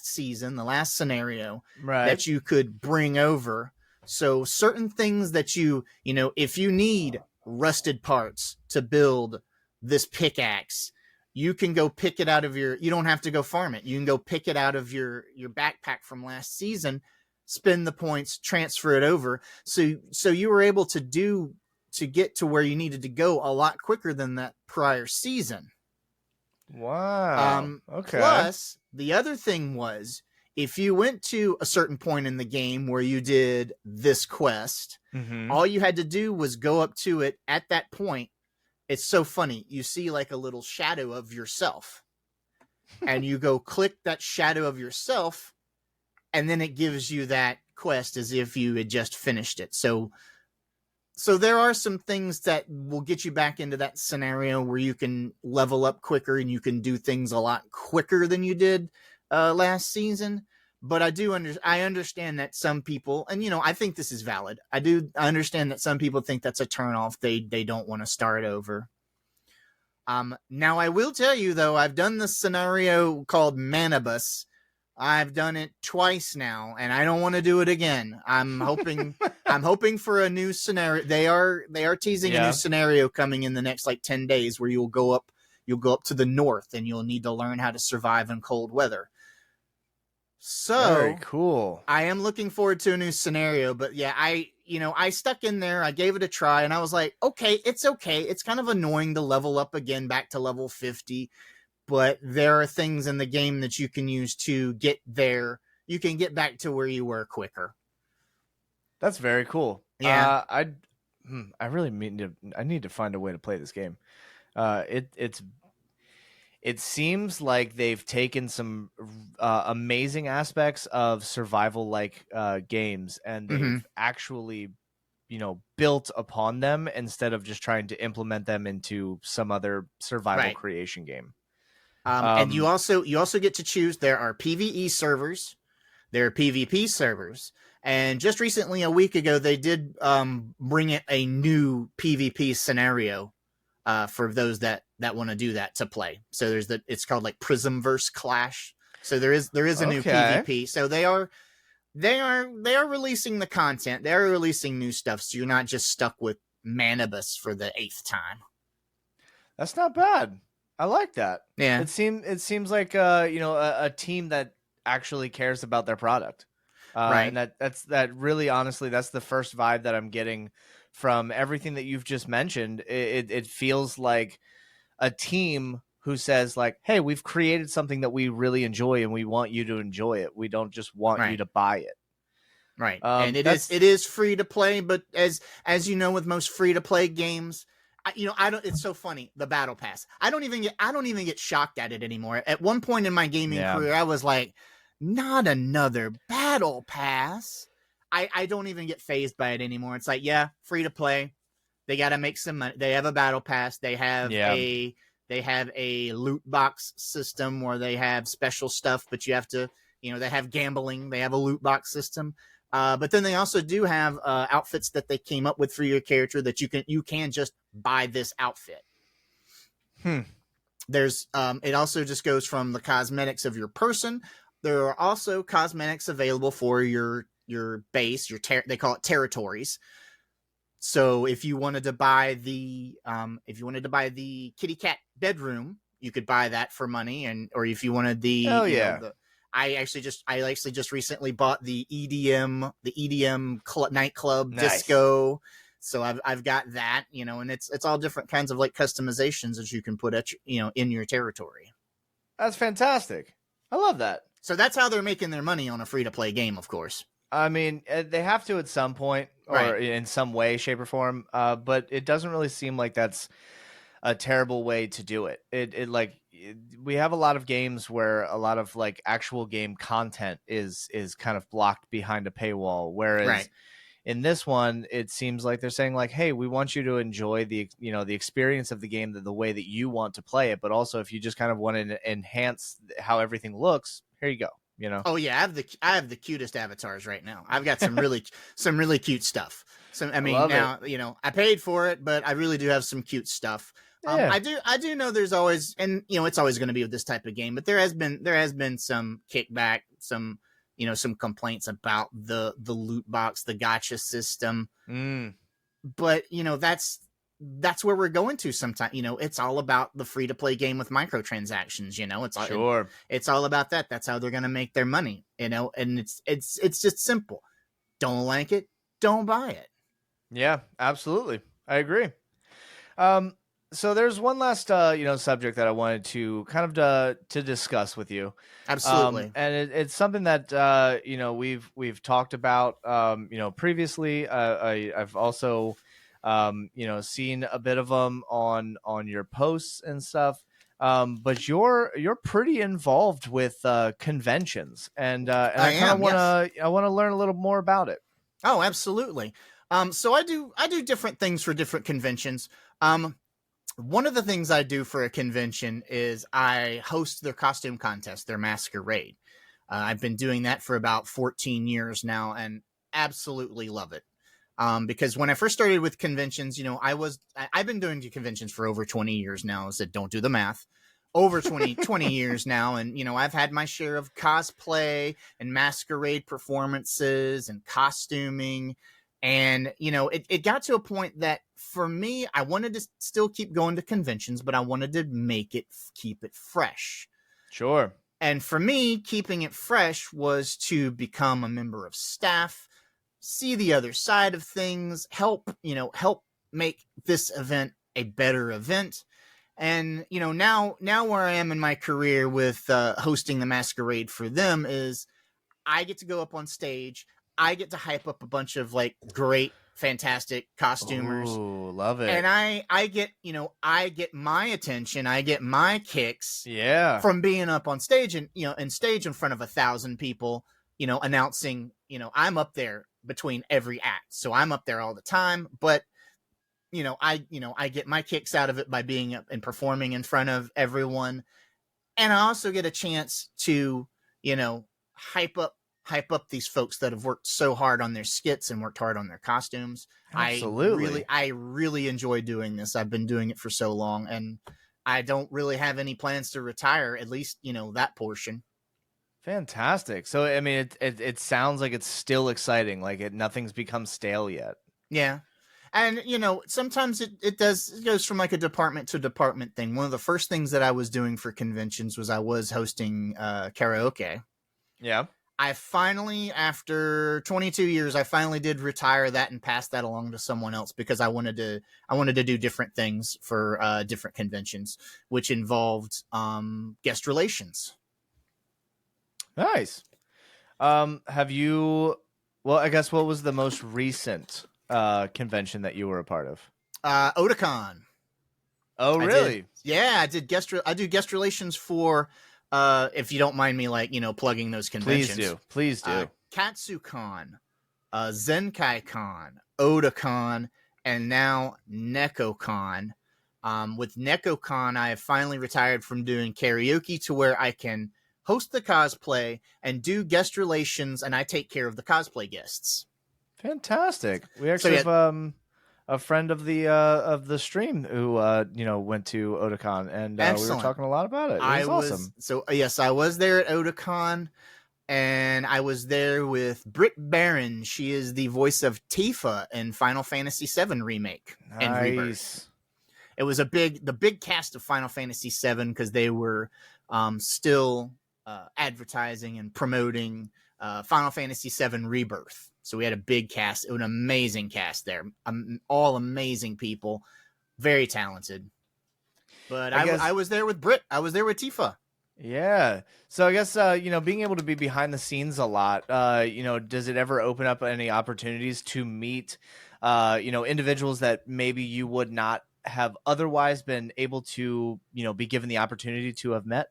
season, the last scenario, that you could bring over. So certain things that if you need rusted parts to build this pickaxe, you can go pick it out of you don't have to go farm it. You can go pick it out of your backpack from last season, spend the points, transfer it over. So you were able to get to where you needed to go a lot quicker than that prior season. Wow. Okay. Plus, the other thing was, if you went to a certain point in the game where you did this quest, all you had to do was go up to it at that point. It's so funny. You see like a little shadow of yourself, and you go click that shadow of yourself, and then it gives you that quest as if you had just finished it. So there are some things that will get you back into that scenario where you can level up quicker and you can do things a lot quicker than you did last season. But I understand that some people, and I think this is valid. I understand that some people think that's a turnoff. They don't want to start over. Now I will tell you though, I've done this scenario called Manibus. I've done it twice now, and I don't want to do it again. I'm hoping for a new scenario. They are teasing a new scenario coming in the next like 10 days where you'll go up to the north and you'll need to learn how to survive in cold weather. So very cool. I am looking forward to a new scenario, but yeah, I stuck in there. I gave it a try, and I was like, okay. It's kind of annoying to level up again back to level 50, but there are things in the game that you can use to get there. You can get back to where you were quicker. That's very cool. Yeah. I really need to find a way to play this game. It seems like they've taken some amazing aspects of survival like games, and they've actually, built upon them instead of just trying to implement them into some other survival creation game. And you also get to choose. There are PvE servers, there are PvP servers, And just recently, a week ago, they did bring it a new PvP scenario for those that want to do that to play. So it's called like Prismverse Clash. So there is a new PvP. So they are releasing the content. They are releasing new stuff. So you're not just stuck with Manibus for the 8th time. That's not bad. I like that. Yeah. It seems like a team that actually cares about their product. Right. And that really, honestly, that's the first vibe that I'm getting from everything that you've just mentioned. It feels like a team who says like, hey, we've created something that we really enjoy and we want you to enjoy it. We don't just want you to buy it. Right. And it is free to play, but as you know, with most free to play games, it's so funny. The battle pass. I don't even get shocked at it anymore. At one point in my gaming career, I was like, not another battle pass. I don't even get fazed by it anymore. It's like, yeah, free to play. They got to make some money. They have a battle pass. They have a loot box system where they have special stuff, but you have to, they have gambling. They have a loot box system. But then they also do have outfits that they came up with for your character that you can just buy this outfit. There's it also just goes from the cosmetics of your person. There are also cosmetics available for your base, they call it territories. So if you wanted to buy the kitty cat bedroom, you could buy that for money, or if you wanted I actually just recently bought the EDM nightclub disco. So I've got that, and it's all different kinds of like customizations that you can put at in your territory. That's fantastic. I love that. So that's how they're making their money on a free to play game, of course. I mean, they have to at some point, or in some way, shape, or form. But it doesn't really seem like that's a terrible way to do it. We have a lot of games where a lot of like actual game content is kind of blocked behind a paywall, whereas in this one, it seems like they're saying like, hey, we want you to enjoy the experience of the game the way that you want to play it, but also if you just kind of want to enhance how everything looks, here you go. Oh yeah, I have the cutest avatars right now. I've got some really cute stuff. So I mean, now I paid for it, but I really do have some cute stuff. Yeah. I do know there's always, and it's always going to be with this type of game, but there has been some kickback, some complaints about the loot box, the gacha system. But that's where we're going to sometime. It's all about the free to play game with microtransactions. It's all about that. That's how they're going to make their money. And it's just simple. Don't like it, don't buy it. Yeah, absolutely. I agree. So there's one last subject that I wanted to kind of to discuss with you. Absolutely. And it's something that we've talked about previously. I've also seen a bit of them on your posts and stuff. But you're pretty involved with conventions, and I kind of want to learn a little more about it. Oh, absolutely. So I do different things for different conventions. One of the things I do for a convention is I host their costume contest, their masquerade. I've been doing that for about 14 years now and absolutely love it. Because when I first started with conventions, I've been doing conventions for over 20 years now. I said, don't do the math. Over 20 years now. And, I've had my share of cosplay and masquerade performances and costuming. And, it got to a point that for me, I wanted to still keep going to conventions, but I wanted to keep it fresh. Sure. And for me, keeping it fresh was to become a member of staff, see the other side of things, help make this event a better event. And, now where I am in my career with hosting the masquerade for them is I get to go up on stage. I get to hype up a bunch of like great, fantastic costumers. Ooh, love it. And I get my attention. I get my kicks from being up on stage and, in front of 1,000 people, announcing, I'm up there between every act. So I'm up there all the time, but I get my kicks out of it by being up and performing in front of everyone. And I also get a chance to, hype up hype up these folks that have worked so hard on their skits and worked hard on their costumes. Absolutely. I really enjoy doing this. I've been doing it for so long, and I don't really have any plans to retire, at least, that portion. Fantastic. So, I mean, it sounds like it's still exciting. Like nothing's become stale yet. Yeah. And, sometimes it goes from like a department to department thing. One of the first things that I was doing for conventions was I was hosting karaoke. Yeah. I finally, after 22 years, I finally did retire that and pass that along to someone else because I wanted to do different things for different conventions, which involved guest relations. Nice. Have you? Well, I guess what was the most recent convention that you were a part of? Otakon. Oh, really? I do guest relations for, if you don't mind me, plugging those conventions. Please do. KatsuCon, Zenkai-Con, Otakon, and now NekoCon. With NekoCon, I have finally retired from doing karaoke to where I can host the cosplay and do guest relations, and I take care of the cosplay guests. Fantastic. We actually have a friend of the stream who went to Otakon, and we were talking a lot about it. It was awesome. So yes, I was there at Otakon, and I was there with Britt Barron. She is the voice of Tifa in Final Fantasy VII Remake and Rebirth. It was the big cast of Final Fantasy VII because they were still advertising and promoting Final Fantasy VII Rebirth. So we had a big cast, an amazing cast there, all amazing people, very talented. But I was there with Britt. I was there with Tifa. Yeah. So I guess being able to be behind the scenes a lot, does it ever open up any opportunities to meet individuals that maybe you would not have otherwise been able to, be given the opportunity to have met?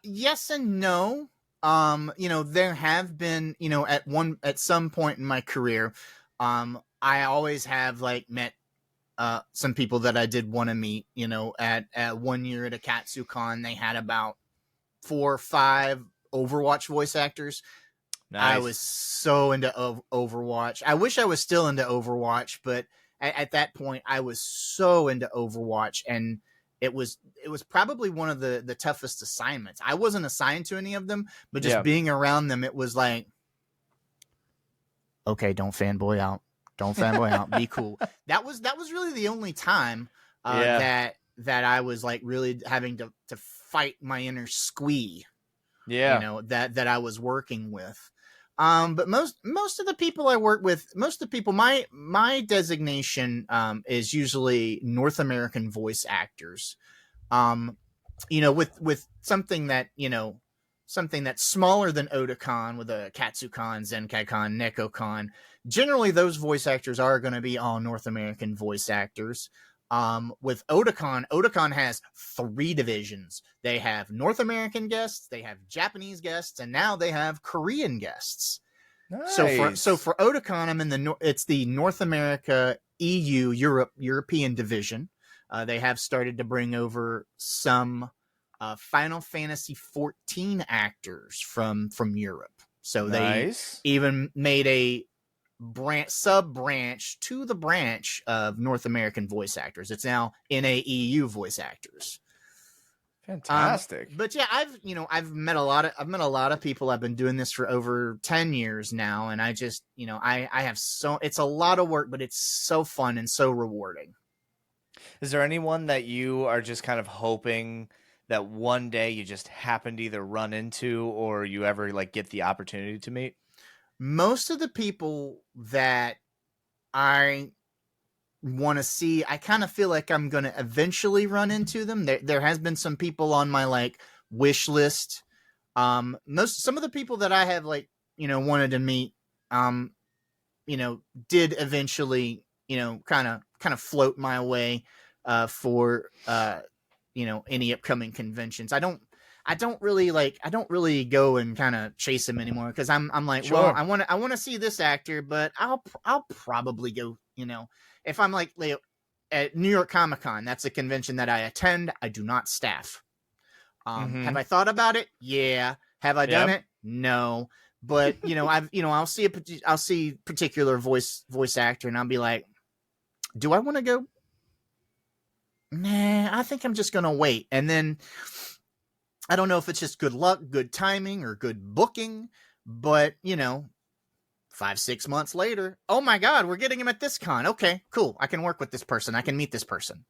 Yes and no. There have been, at some point in my career, I always have met some people that I did want to meet. At 1 year at a KatsuCon, they had about 4 or 5 Overwatch voice actors. Nice. I was so into Overwatch. I wish I was still into Overwatch, but at that point, I was so into Overwatch, and it was probably one of the toughest assignments. I wasn't assigned to any of them, but just being around them, it was like, okay, don't fanboy out. Don't fanboy out. Be cool. That was really the only time that I was really having to fight my inner squee. Yeah. That I was working with. But most of the people I work with, my designation is usually North American voice actors. With something that's smaller than Otakon, with a KatsuCon, Zenkai-Con, NekoCon. Generally, those voice actors are going to be all North American voice actors. With Otakon has 3 divisions. They have North American guests, they have Japanese guests, and now they have Korean guests. Nice. So for Otakon, I'm in it's the North America EU European division. They have started to bring over some Final Fantasy 14 actors from Europe. So they even made a sub-branch to the branch of North American voice actors. It's now NAEU voice actors. Fantastic. But yeah, I've met a lot of people. I've been doing this for over 10 years now, and I just, I have it's a lot of work, but it's so fun and so rewarding. Is there anyone that you are just kind of hoping that one day you just happen to either run into or you ever get the opportunity to meet? Most of the people that I want to see, I kind of feel like I'm going to eventually run into them. There has been some people on my wish list. Some of the people that I have wanted to meet, did eventually, kind of float my way for any upcoming conventions. I don't really go and kind of chase them anymore because I'm like, sure. Well, I want to see this actor, but I'll probably go, if I'm at New York Comic Con, that's a convention that I attend. I do not staff. Have I thought about it? Yeah. Have I done it? No, but I'll see particular voice actor, and I'll be like, do I want to go? Nah, I think I'm just gonna wait. And then I don't know if it's just good luck, good timing, or good booking, but 5-6 months later, oh my God, we're getting him at this con. Okay, cool. I can work with this person. I can meet this person.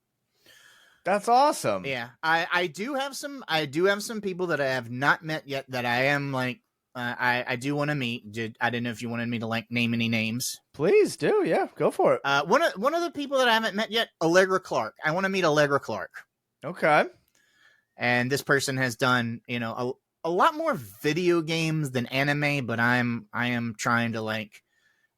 That's awesome. Yeah, I do have some people that I have not met yet that I am like I do want to meet. I didn't know if you wanted me to like name any names. Please do. Yeah, go for it. One of the people that I haven't met yet, Allegra Clark. I want to meet Allegra Clark. Okay. And this person has done a lot more video games than anime, but I am trying to like.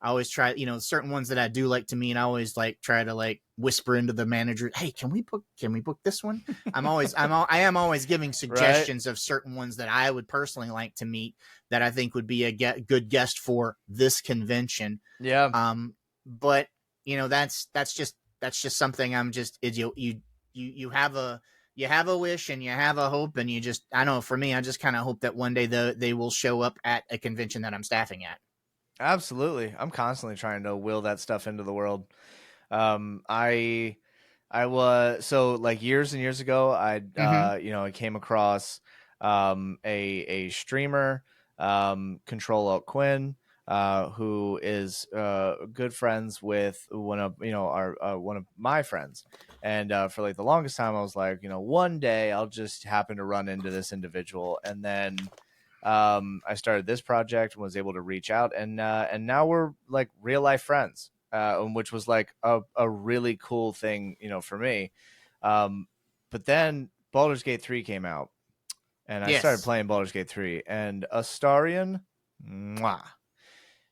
I always try, certain ones that I do like to meet. I always like try to like whisper into the manager, "Hey, can we book this one?" I am always giving suggestions of certain ones that I would personally like to meet that I think would be a good guest for this convention. Yeah. But that's just something I'm just you have a wish and you have a hope, and I know for me, I just kind of hope that one day they will show up at a convention that I'm staffing at. Absolutely. I'm constantly trying to will that stuff into the world. I was so like years and years ago, I came across a streamer, Control Alt Quinn, who is good friends with one of one of my friends. And for like the longest time, I was like, one day I'll just happen to run into this individual, and then I started this project and was able to reach out, and now we're like real life friends, which was like a really cool thing, for me. But then Baldur's Gate 3 came out, and I started playing Baldur's Gate 3, and Astarion, mwah.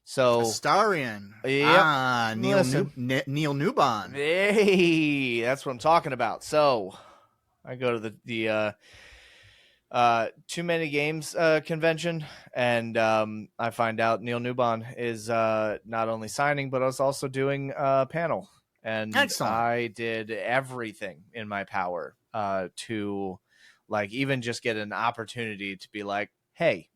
So Astarion, yeah, Neil Newbon. Hey, that's what I'm talking about. So I go to the Too Many Games convention, and I find out Neil Newbon is not only signing, but I was also doing a panel. And excellent. I did everything in my power to like even just get an opportunity to be like, hey,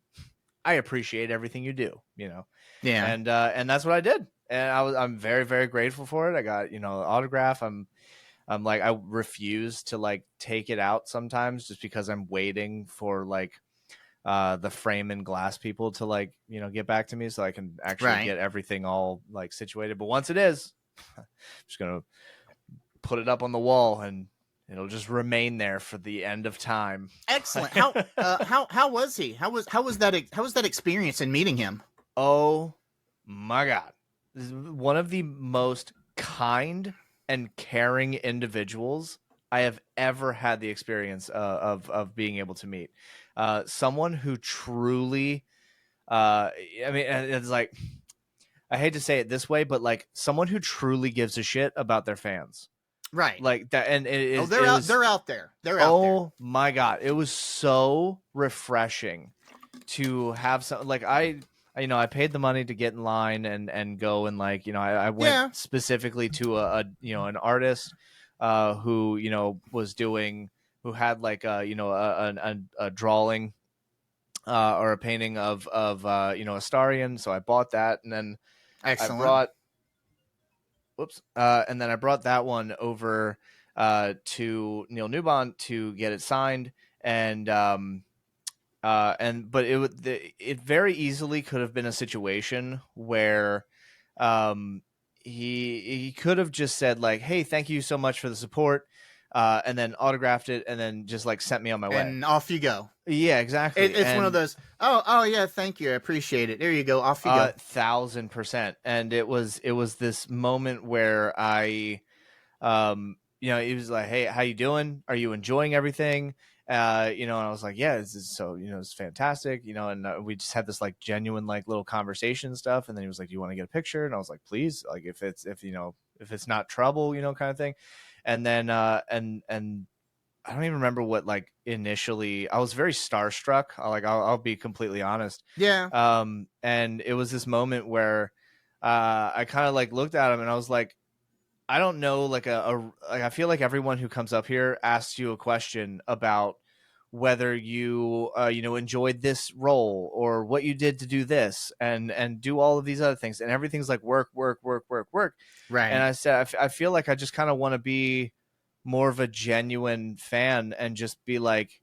I appreciate everything you do, Yeah. And that's what I did. And I'm very, very grateful for it. I got, autograph. I'm like, I refuse to like take it out sometimes just because I'm waiting for like the frame and glass people to like, get back to me so I can actually get everything all like situated. But once it is, I'm just going to put it up on the wall and it'll just remain there for the end of time. Excellent. How was he? How was that experience in meeting him? Oh my God. This is one of the most kind and caring individuals I have ever had the experience of being able to meet. Someone who truly, it's like, I hate to say it this way, but like someone who truly gives a shit about their fans. Right. Like that. And they're out there. They're out there. Oh my God. It was so refreshing to have some, like I paid the money to get in line and go, and like, I went specifically to an artist who, who had like a drawing or a painting of Astarion. So I bought that, and then excellent. I brought that one over to Neil Newbon to get it signed, but it very easily could have been a situation where he could have just said like, hey, thank you so much for the support, and then autographed it and then just like sent me on my way. And off you go. Yeah, exactly. It's one of those, oh yeah, thank you, I appreciate it. There you go, off you go. 1,000%. And it was this moment where I he was like, hey, how you doing? Are you enjoying everything? And I was like, yeah, it's fantastic, and we just had this like genuine like little conversation and stuff. And then he was like, do you want to get a picture? And I was like, please, like if it's not trouble, kind of thing. And then and I don't even remember what, like, initially I was very starstruck. I'll be completely honest. Yeah. And it was this moment where I kind of like looked at him and I was like, I don't know, like I feel like everyone who comes up here asks you a question about whether you enjoyed this role or what you did to do this and do all of these other things, and everything's like work, work, work, work, work. Right. And I said, I feel like I just kind of want to be more of a genuine fan and just be like,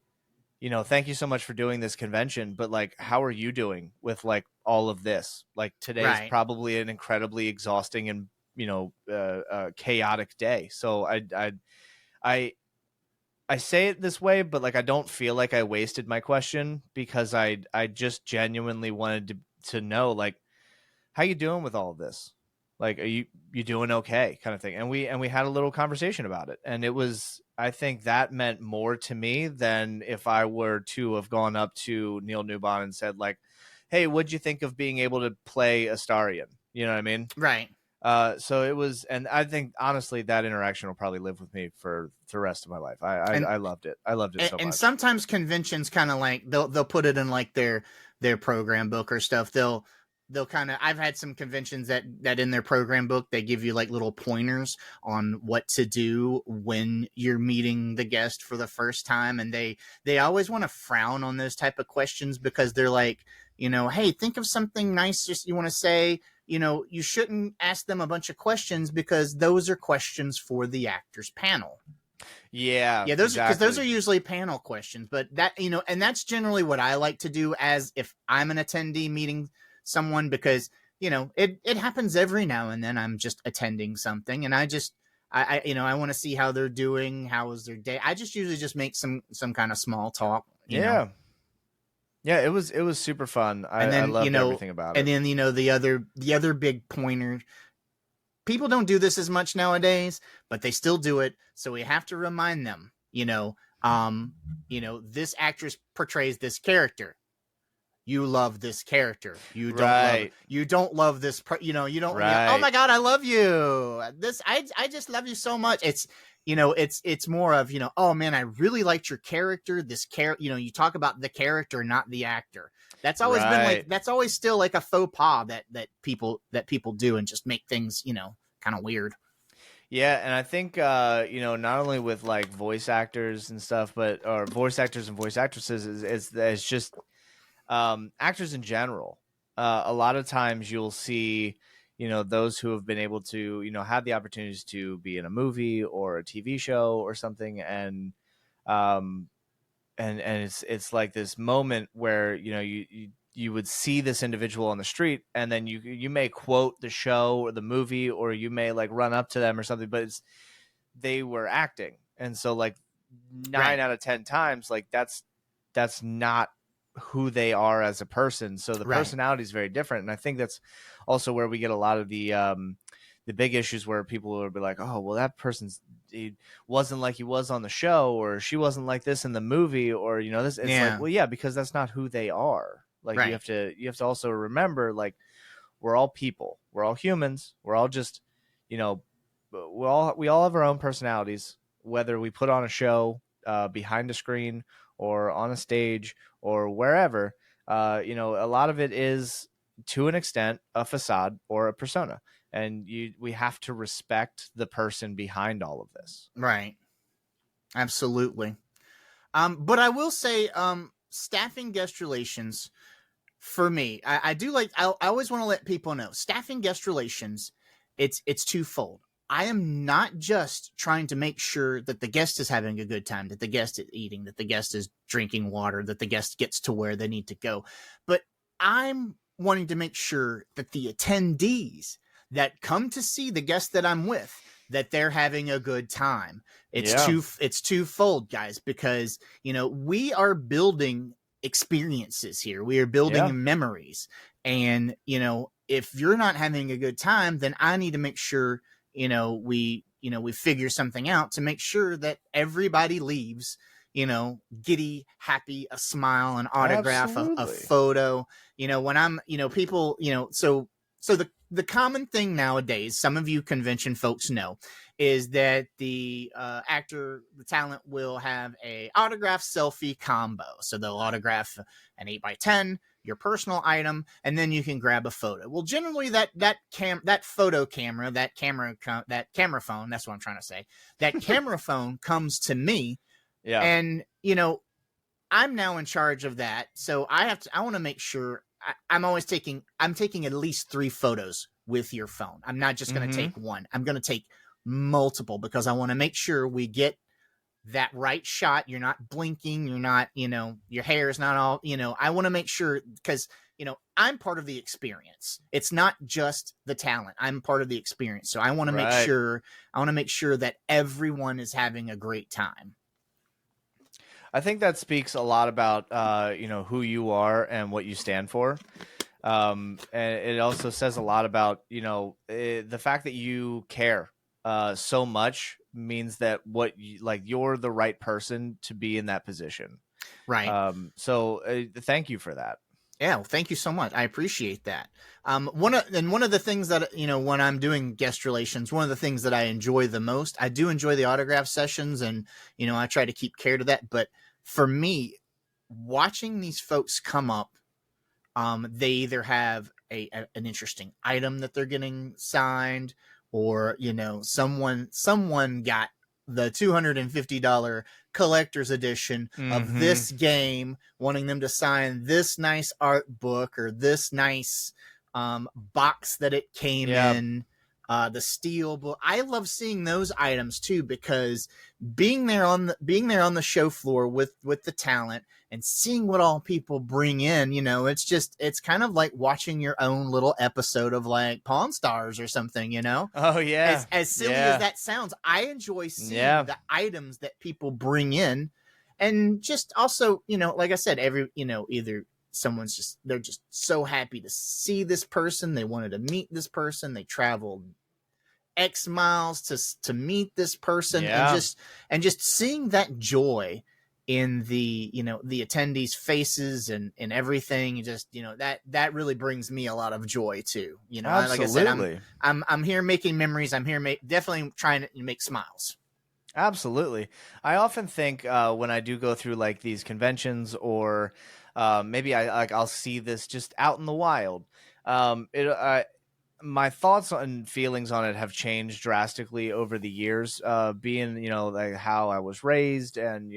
thank you so much for doing this convention, but like, how are you doing with like all of this? Like today's Right. probably an incredibly exhausting and, chaotic day. So I say it this way, but like, I don't feel like I wasted my question, because I just genuinely wanted to know, like, how you doing with all of this? Like, are you doing okay, kind of thing. And we had a little conversation about it. And it was, I think that meant more to me than if I were to have gone up to Neil Newbon and said like, hey, what'd you think of being able to play Astarion? You know what I mean? Right. So it was, and I think honestly that interaction will probably live with me for the rest of my life. I loved it. I loved it so much. And sometimes conventions kind of like they'll put it in like their program book or stuff. They'll kind of, I've had some conventions that in their program book they give you like little pointers on what to do when you're meeting the guest for the first time, and they always want to frown on those type of questions, because they're like, hey, think of something nice just you want to say. You shouldn't ask them a bunch of questions, because those are questions for the actors panel. Yeah, those because exactly. those are usually panel questions. But that, and that's generally what I like to do as if I'm an attendee meeting someone, because it happens every now and then. I'm just attending something, and I want to see how they're doing. How was their day? I just usually just make some kind of small talk. You know? Yeah, it was super fun. I loved everything about it. And then the other big pointer. People don't do this as much nowadays, but they still do it. So we have to remind them. This actress portrays this character. You love this character. You don't love this. You don't. Right. Oh my God, I love you. I just love you so much. It's more of, oh man, I really liked your character. This character, you talk about the character, not the actor. That's always been like, that's always still like a faux pas that people do, and just make things, kind of weird. Yeah, and I think not only with like voice actors and stuff, or voice actors and voice actresses, it's just actors in general. A lot of times you'll see, those who have been able to, have the opportunities to be in a movie or a TV show or something, and it's like this moment where you would see this individual on the street, and then you may quote the show or the movie, or you may like run up to them or something, but they were acting, and so like 9 out of 10 times, like that's not who they are as a person. So the personality is very different, and I think that's also where we get a lot of the big issues, where people will be like, oh, well, that he wasn't like he was on the show, or she wasn't like this in the movie, or this. It's like, well, yeah, because that's not who they are. Like you have to also remember, like, we're all people, we're all humans, we're all just, we all have our own personalities, whether we put on a show behind a screen or on a stage or wherever. A lot of it is, to an extent, a facade or a persona, and we have to respect the person behind all of this. Right. Absolutely. But I will say, staffing guest relations, for me, I do like, I always want to let people know, staffing guest relations, it's twofold. I am not just trying to make sure that the guest is having a good time, that the guest is eating, that the guest is drinking water, that the guest gets to where they need to go. But I'm wanting to make sure that the attendees that come to see the guest that I'm with, that they're having a good time. It's twofold, guys, because, we are building experiences here. We are building memories. And, if you're not having a good time, then I need to make sure, we figure something out to make sure that everybody leaves, giddy, happy, a smile, an autograph, a photo, when I'm, people, so the common thing nowadays, some of you convention folks know, is that the talent will have a autograph selfie combo. So they'll autograph an 8x10, your personal item, and then you can grab a photo. Well, generally that photo camera, that camera phone, that's what I'm trying to say, that camera phone comes to me. Yeah. And, I'm now in charge of that, so I want to make sure I'm taking at least 3 photos with your phone. I'm not just going to Mm-hmm. take one. I'm going to take multiple because I want to make sure we get that right shot. You're not blinking. You're not, your hair is not all, I want to make sure because, I'm part of the experience. It's not just the talent. I'm part of the experience. So I want to Right. make sure that everyone is having a great time. I think that speaks a lot about who you are and what you stand for. And it also says a lot about the fact that you care so much means that you're the right person to be in that position. Right. So thank you for that. Yeah, well, thank you so much. I appreciate that. One of the things that when I'm doing guest relations, one of the things that I enjoy the most, I do enjoy the autograph sessions, and I try to keep care to that. But for me, watching these folks come up, they either have an interesting item that they're getting signed, or someone got the $250 collector's edition of this game, wanting them to sign this nice art book or this nice box that it came in, the steel book. I love seeing those items too, because being there on the show floor with the talent and seeing what all people bring in, it's kind of like watching your own little episode of like Pawn Stars or something, Oh yeah. As silly as that sounds, I enjoy seeing the items that people bring in. And just also, like I said, either they're just so happy to see this person. They wanted to meet this person. They traveled X miles to meet this person, and just seeing that joy in the the attendees' faces and everything. Just that really brings me a lot of joy too. Absolutely. Like I said, I'm here making memories. I'm here definitely trying to make smiles. Absolutely. I often think when I do go through like these conventions, or maybe I'll see this just out in the wild. My thoughts and feelings on it have changed drastically over the years, being like how I was raised, and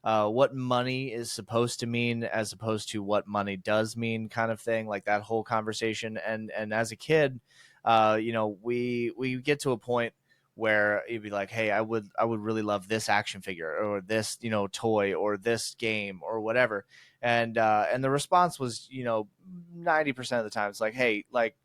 what money is supposed to mean as opposed to what money does mean, kind of thing, like that whole conversation. And as a kid, we get to a point where you'd be like, hey, I would really love this action figure, or this toy, or this game, or whatever. And the response was 90% of the time it's like, hey, like,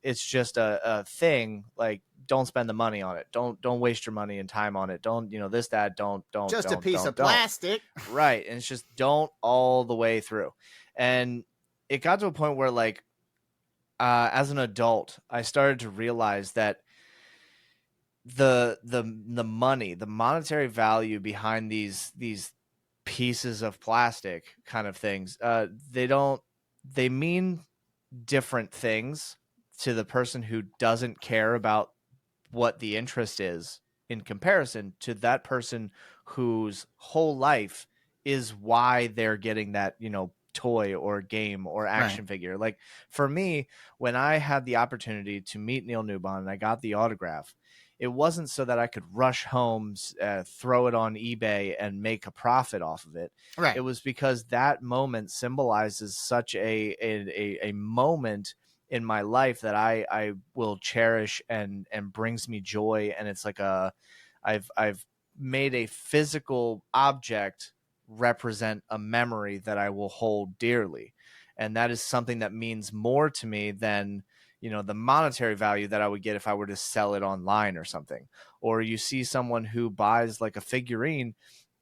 it's just a thing. Like, don't spend the money on it. Don't waste your money and time on it. Don't this, that, don't just don't, a piece don't, of plastic. Right. And it's just don't all the way through. And it got to a point where, like, as an adult, I started to realize that the money, the monetary value behind these pieces of plastic kind of things, they mean different things to the person who doesn't care about what the interest is, in comparison to that person whose whole life is why they're getting that toy or game or action figure. Like, for me, when I had the opportunity to meet Neil Newbon and I got the autograph, it wasn't so that I could rush home, throw it on eBay and make a profit off of it. Right. It was because that moment symbolizes such a moment in my life that I will cherish, and brings me joy. And it's like I've made a physical object represent a memory that I will hold dearly. And that is something that means more to me than the monetary value that I would get if I were to sell it online or something. Or you see someone who buys like a figurine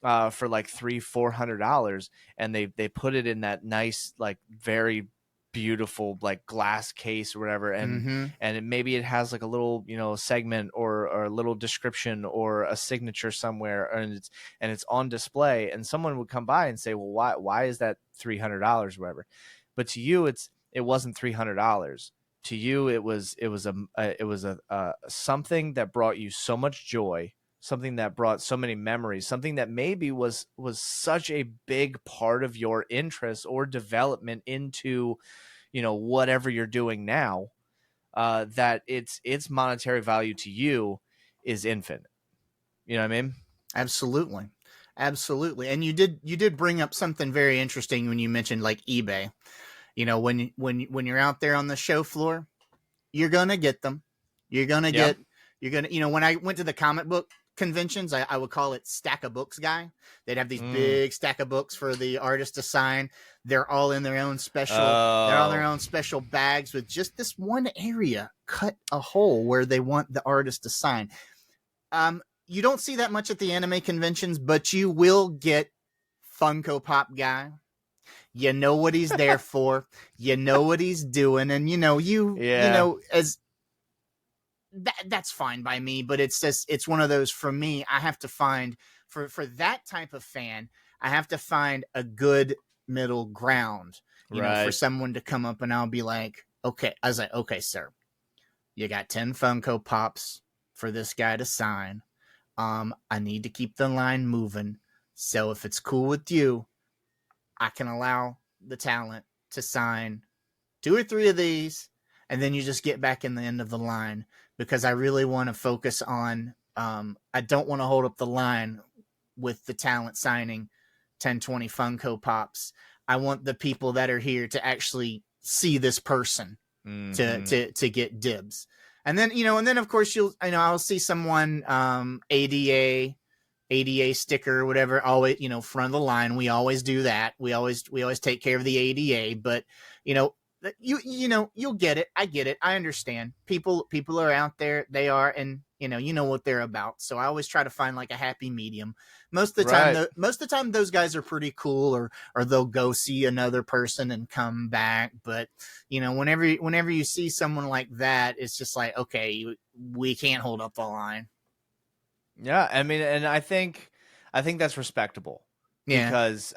for like $300-400, and they put it in that nice, like, very beautiful, like, glass case or whatever, and maybe it has like a little segment, or a little description, or a signature somewhere, and it's on display, and someone would come by and say, well, why is that $300 or whatever? But to you, it wasn't $300. To you, it was a something that brought you so much joy, something that brought so many memories, something that maybe was such a big part of your interest or development into whatever you're doing now, that its monetary value to you is infinite. You know what I mean? Absolutely. Absolutely. And you did bring up something very interesting when you mentioned like eBay. You know, when you're out there on the show floor, you're going to get them. You're going to Yeah. get, you're going to, you know, when I went to the comic book conventions, I would call it stack of books guy. They'd have these big stack of books for the artist to sign. They're all in their own they're all in their own special bags with just this one area cut a hole where they want the artist to sign. You don't see that much at the anime conventions, but you will get Funko Pop guy. You know what he's there for. You know what he's doing, and you know as that's fine by me. But it's just it's one of those for me. I have to find for that type of fan. I have to find a good middle ground. You know, for someone to come up and I'll be like, okay. I was like, okay, sir, you got 10 Funko Pops for this guy to sign. I need to keep the line moving. So if it's cool with you, I can allow the talent to sign 2 or 3 of these, and then you just get back in the end of the line because I really want to focus on, I don't want to hold up the line with the talent signing 10, 20 Funko Pops. I want the people that are here to actually see this person to get dibs. And then, and then of course I'll see someone, ADA sticker or whatever, always, front of the line. We always do that. We always take care of the ADA, but you'll get it. I get it. I understand. People are out there. They are, and you know what they're about. So I always try to find like a happy medium. Most of the time those guys are pretty cool, or they'll go see another person and come back. But whenever you see someone like that, it's just like, okay, we can't hold up the line. Yeah, I mean, and I think that's respectable. Yeah. Because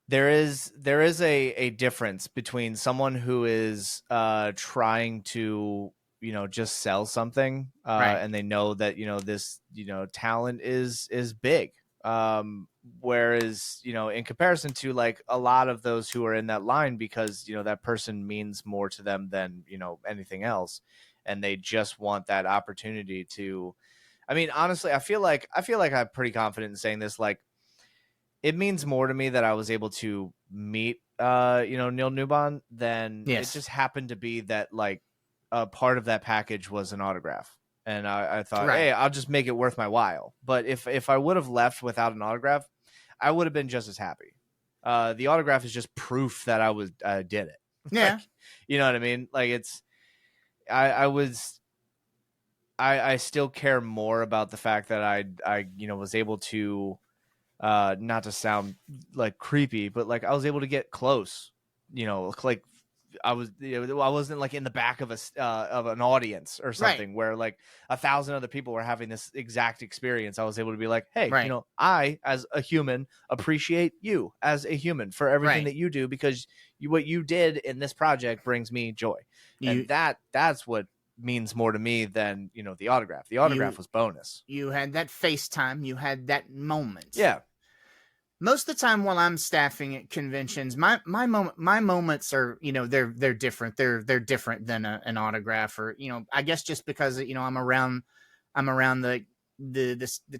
there is a difference between someone who is trying to just sell something and they know that this talent is big, whereas in comparison to like a lot of those who are in that line because that person means more to them than anything else, and they just want that opportunity to. I mean, honestly, I feel like I'm pretty confident in saying this. Like, it means more to me that I was able to meet, Neil Newbon than it just happened to be that like a part of that package was an autograph. And I thought, hey, I'll just make it worth my while. But if I would have left without an autograph, I would have been just as happy. The autograph is just proof that I did it. Yeah. Like, you know what I mean? Like I still care more about the fact that I was able to, not to sound like creepy, but like I was able to get close, like I wasn't like in the back of an audience or something where like 1,000 other people were having this exact experience. I was able to be like, hey, I as a human appreciate you as a human for everything that you do, because what you did in this project brings me joy. And that's what means more to me than the autograph. The autograph was bonus. You had that FaceTime, you had that moment. Yeah. Most of the time while I'm staffing at conventions, my moments are, they're different. They're different than an autograph, or, I guess just because, I'm around the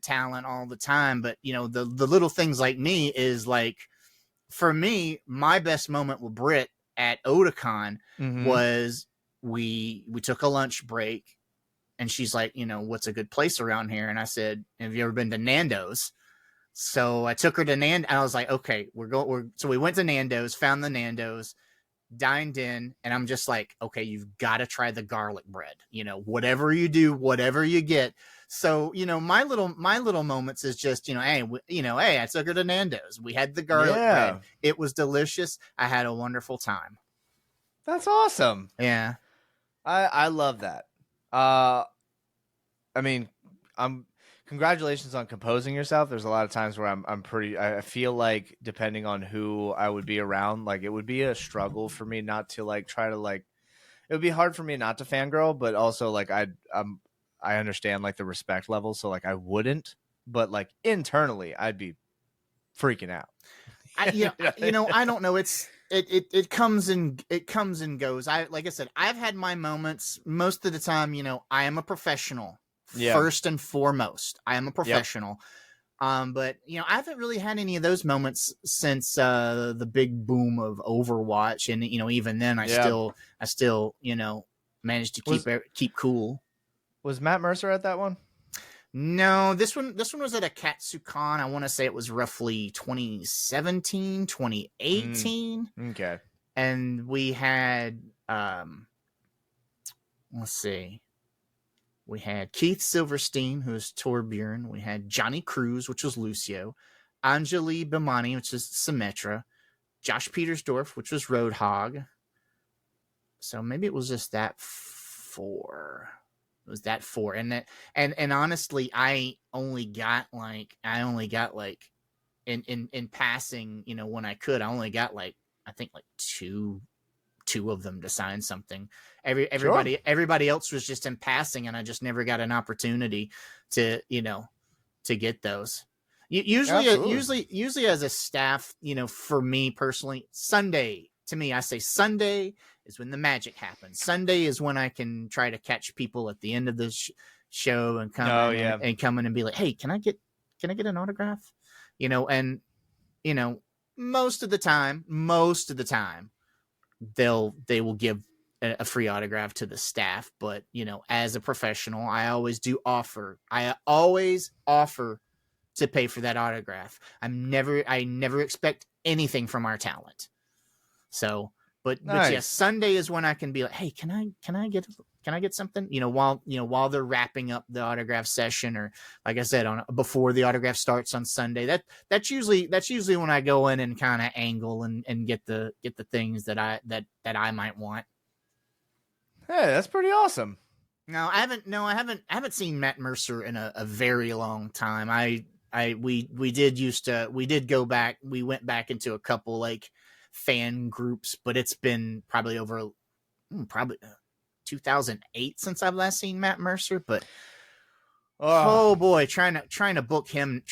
talent all the time. But, the little things like me is like, for me, my best moment with Britt at Otakon was we took a lunch break and she's like, what's a good place around here? And I said, have you ever been to Nando's? So I took her to Nando's. I was like, okay, so we went to Nando's, found the Nando's, dined in, and I'm just like, okay, you've got to try the garlic bread. Whatever you do, whatever you get. So, my little moments is just, hey, I took her to Nando's. We had the garlic bread. It was delicious. I had a wonderful time. That's awesome. Yeah. I love that. I mean, congratulations on composing yourself. There's a lot of times where I feel like depending on who I would be around, like it would be a struggle for me not to like try to like, it would be hard for me not to fangirl, but also like I understand like the respect level. So like I wouldn't, but like internally I'd be freaking out. I don't know. It comes and goes. Like I said, I've had my moments. Most of the time, I am a professional. First and foremost, I am a professional. But I haven't really had any of those moments since the big boom of Overwatch, and even then, I still managed to keep cool. Was Matt Mercer at that one? No, this one was at a Katsucon. I want to say it was roughly 2017, 2018. Okay. And we had let's see. We had Keith Silverstein, who is Torbjorn. We had Johnny Cruz, which was Lucio. Anjali Bimani, which is Symmetra. Josh Petersdorf, which was Roadhog. So maybe it was just that 4. It was that 4. And honestly, I only got like in passing, when I could, I only got I think two of them to sign something. Everybody else was just in passing, and I just never got an opportunity to get those. Usually as a staff, for me personally, Sunday, to me, I say Sunday is when the magic happens. Sunday is when I can try to catch people at the end of the show and come and come in and be like, hey, can I get an autograph? And most of the time, they will give a free autograph to the staff. But as a professional, I always offer to pay for that autograph. I never expect anything from our talent. So, but yes, Sunday is when I can be like, hey, can I get something? While they're wrapping up the autograph session, or like I said, before the autograph starts on Sunday. That's usually when I go in and kind of angle and get the things that I might want. Hey, that's pretty awesome. No, I haven't seen Matt Mercer in a very long time. We went back into a couple fan groups, but it's been probably over 2008 since I've last seen Matt Mercer. But oh boy, trying to book him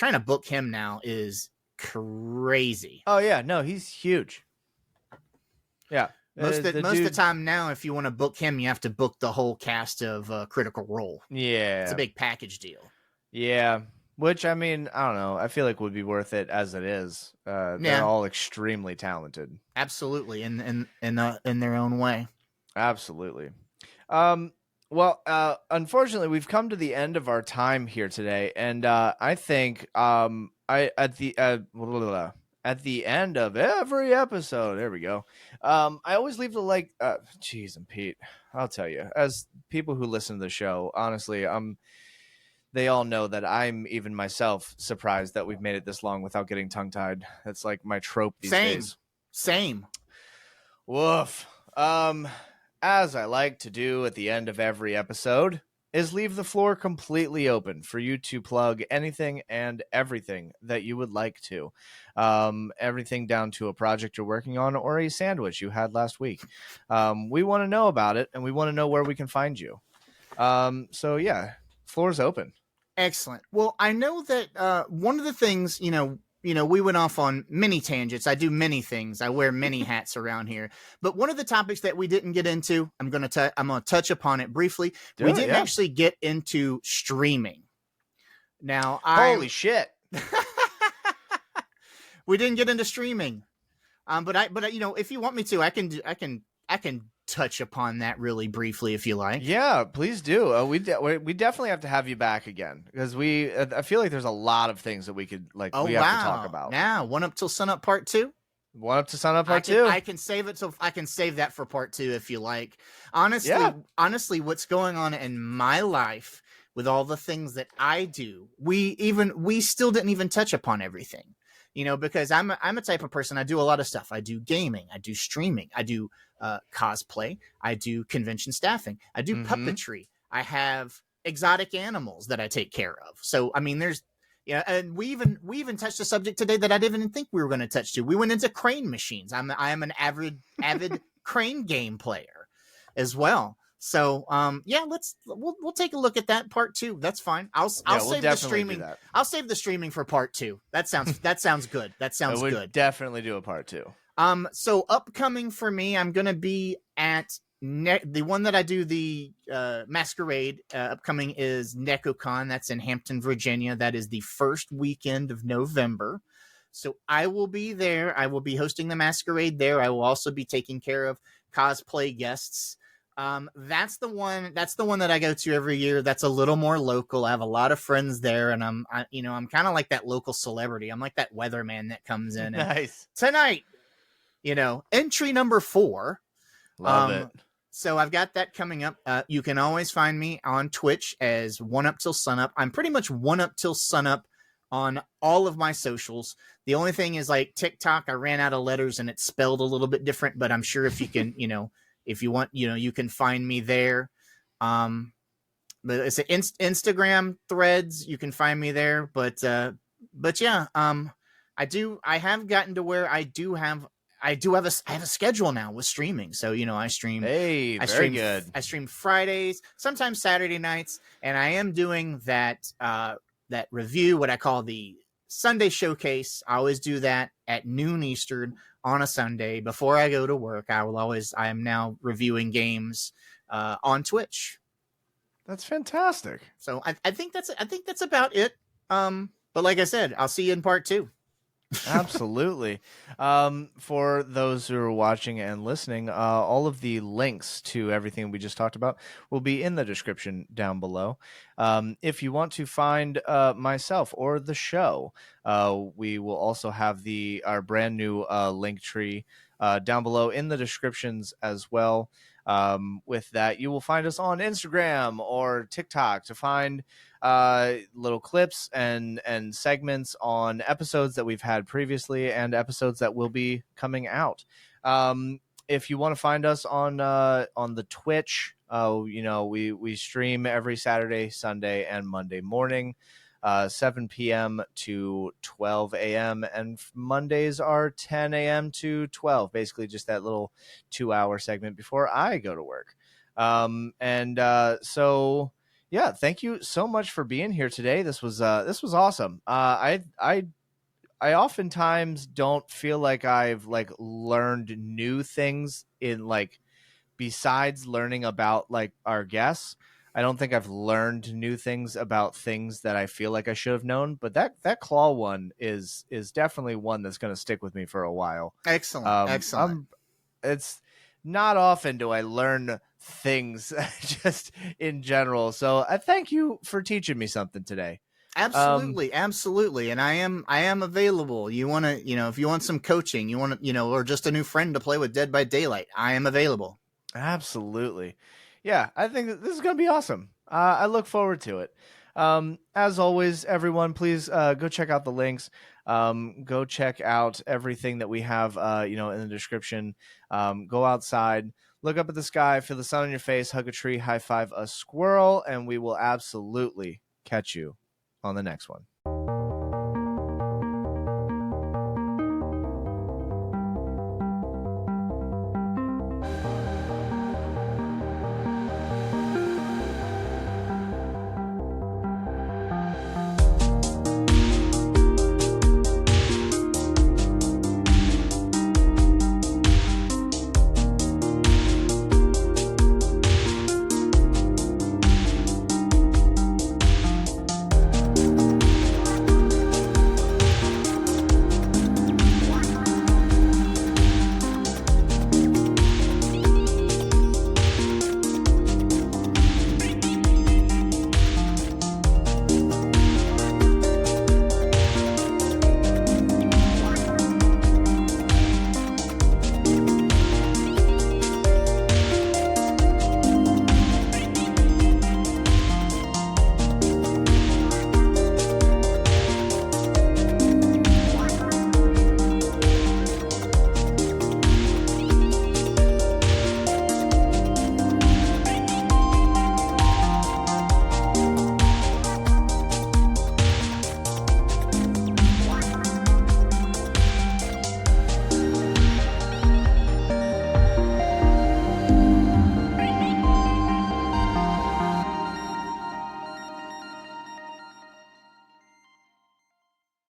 now is crazy. Oh yeah, no, he's huge. Yeah. Most of the time now, if you want to book him, you have to book the whole cast of Critical Role. Yeah. It's a big package deal. Yeah. Which, I mean, I don't know. I feel like would be worth it as it is. They're all extremely talented. Absolutely. In their own way. Absolutely. Well, unfortunately, we've come to the end of our time here today. And I think at the end of every episode, there we go. I always leave the geez, and Pete, I'll tell you, as people who listen to the show, honestly, they all know that I'm even myself surprised that we've made it this long without getting tongue-tied. That's like my trope these days. Same. Woof. As I like to do at the end of every episode, is leave the floor completely open for you to plug anything and everything that you would like to. Everything down to a project you're working on or a sandwich you had last week. We want to know about it, and we want to know where we can find you. So yeah, floor's open. Excellent. Well, I know that one of the things, we went off on many tangents. I do many things. I wear many hats around here. But one of the topics that we didn't get into, I'm going to touch upon it briefly. We didn't actually get into streaming. Now, holy shit. We didn't get into streaming. But if you want me to, I can touch upon that really briefly if you like. Yeah, please do. We definitely have to have you back again, because I feel like there's a lot of things that we could have to talk about. Now, One Up Till Sunup Part 2. One Up to Sunup Part 2. I can save that for Part 2 if you like. Honestly, what's going on in my life with all the things that I do, we still didn't even touch upon everything. Because I'm a type of person. I do a lot of stuff. I do gaming. I do streaming. I do cosplay. I do convention staffing. I do puppetry. I have exotic animals that I take care of. So, I mean, and we even touched a subject today that I didn't even think we were going to touch to. We went into crane machines. I am an avid crane game player as well. So, we'll take a look at that Part 2. That's fine. I'll save the streaming. I'll save the streaming for Part 2. That sounds good. That sounds good. Definitely do a Part 2. So upcoming for me, I'm going to be at The one that I do the masquerade upcoming is NecoCon. That's in Hampton, Virginia. That is the first weekend of November. So I will be there. I will be hosting the masquerade there. I will also be taking care of cosplay guests. That's the one. That's the one that I go to every year. That's a little more local. I have a lot of friends there, and I'm kind of like that local celebrity. I'm like that weatherman that comes in. And Nice. tonight, entry number 4. Love it. So I've got that coming up. You can always find me on Twitch as Oneuptillsunup. I'm pretty much Oneuptillsunup on all of my socials. The only thing is like TikTok, I ran out of letters and it's spelled a little bit different, but I'm sure if you can, if you want, you can find me there. But it's an Instagram Threads. You can find me there. But yeah, I have gotten to where I have a schedule now with streaming. So, I stream. Hey, very good. I stream Fridays, sometimes Saturday nights, and I am doing that review, what I call the Sunday showcase. I always do that at noon Eastern on a Sunday before I go to work. I am now reviewing games on Twitch. That's fantastic. So I think that's about it. But like I said, I'll see you in part 2. Absolutely. For those who are watching and listening, all of the links to everything we just talked about will be in the description down below. If you want to find myself or the show, we will also have our brand new link tree down below in the descriptions as well. With that, you will find us on Instagram or TikTok to find little clips and segments on episodes that we've had previously and episodes that will be coming out. If you want to find us on the Twitch, we stream every Saturday, Sunday, and Monday morning, 7 p.m. to 12 a.m. and Mondays are 10 a.m. to 12, basically just that little 2-hour segment before I go to work. So yeah, thank you so much for being here today. This was awesome. I oftentimes don't feel like I've learned new things besides learning about our guests. I don't think I've learned new things about things that I feel like I should have known, but that claw one is definitely one that's going to stick with me for a while. Excellent. Excellent. It's not often do I learn things just in general. So I thank you for teaching me something today. Absolutely. Absolutely. And I am available. You want to, if you want some coaching, you want to, or just a new friend to play with Dead by Daylight, I am available. Absolutely. Yeah, I think this is going to be awesome. I look forward to it. As always, everyone, please go check out the links. Go check out everything that we have, in the description. Go outside, look up at the sky, feel the sun on your face, hug a tree, high five a squirrel, and we will absolutely catch you on the next one.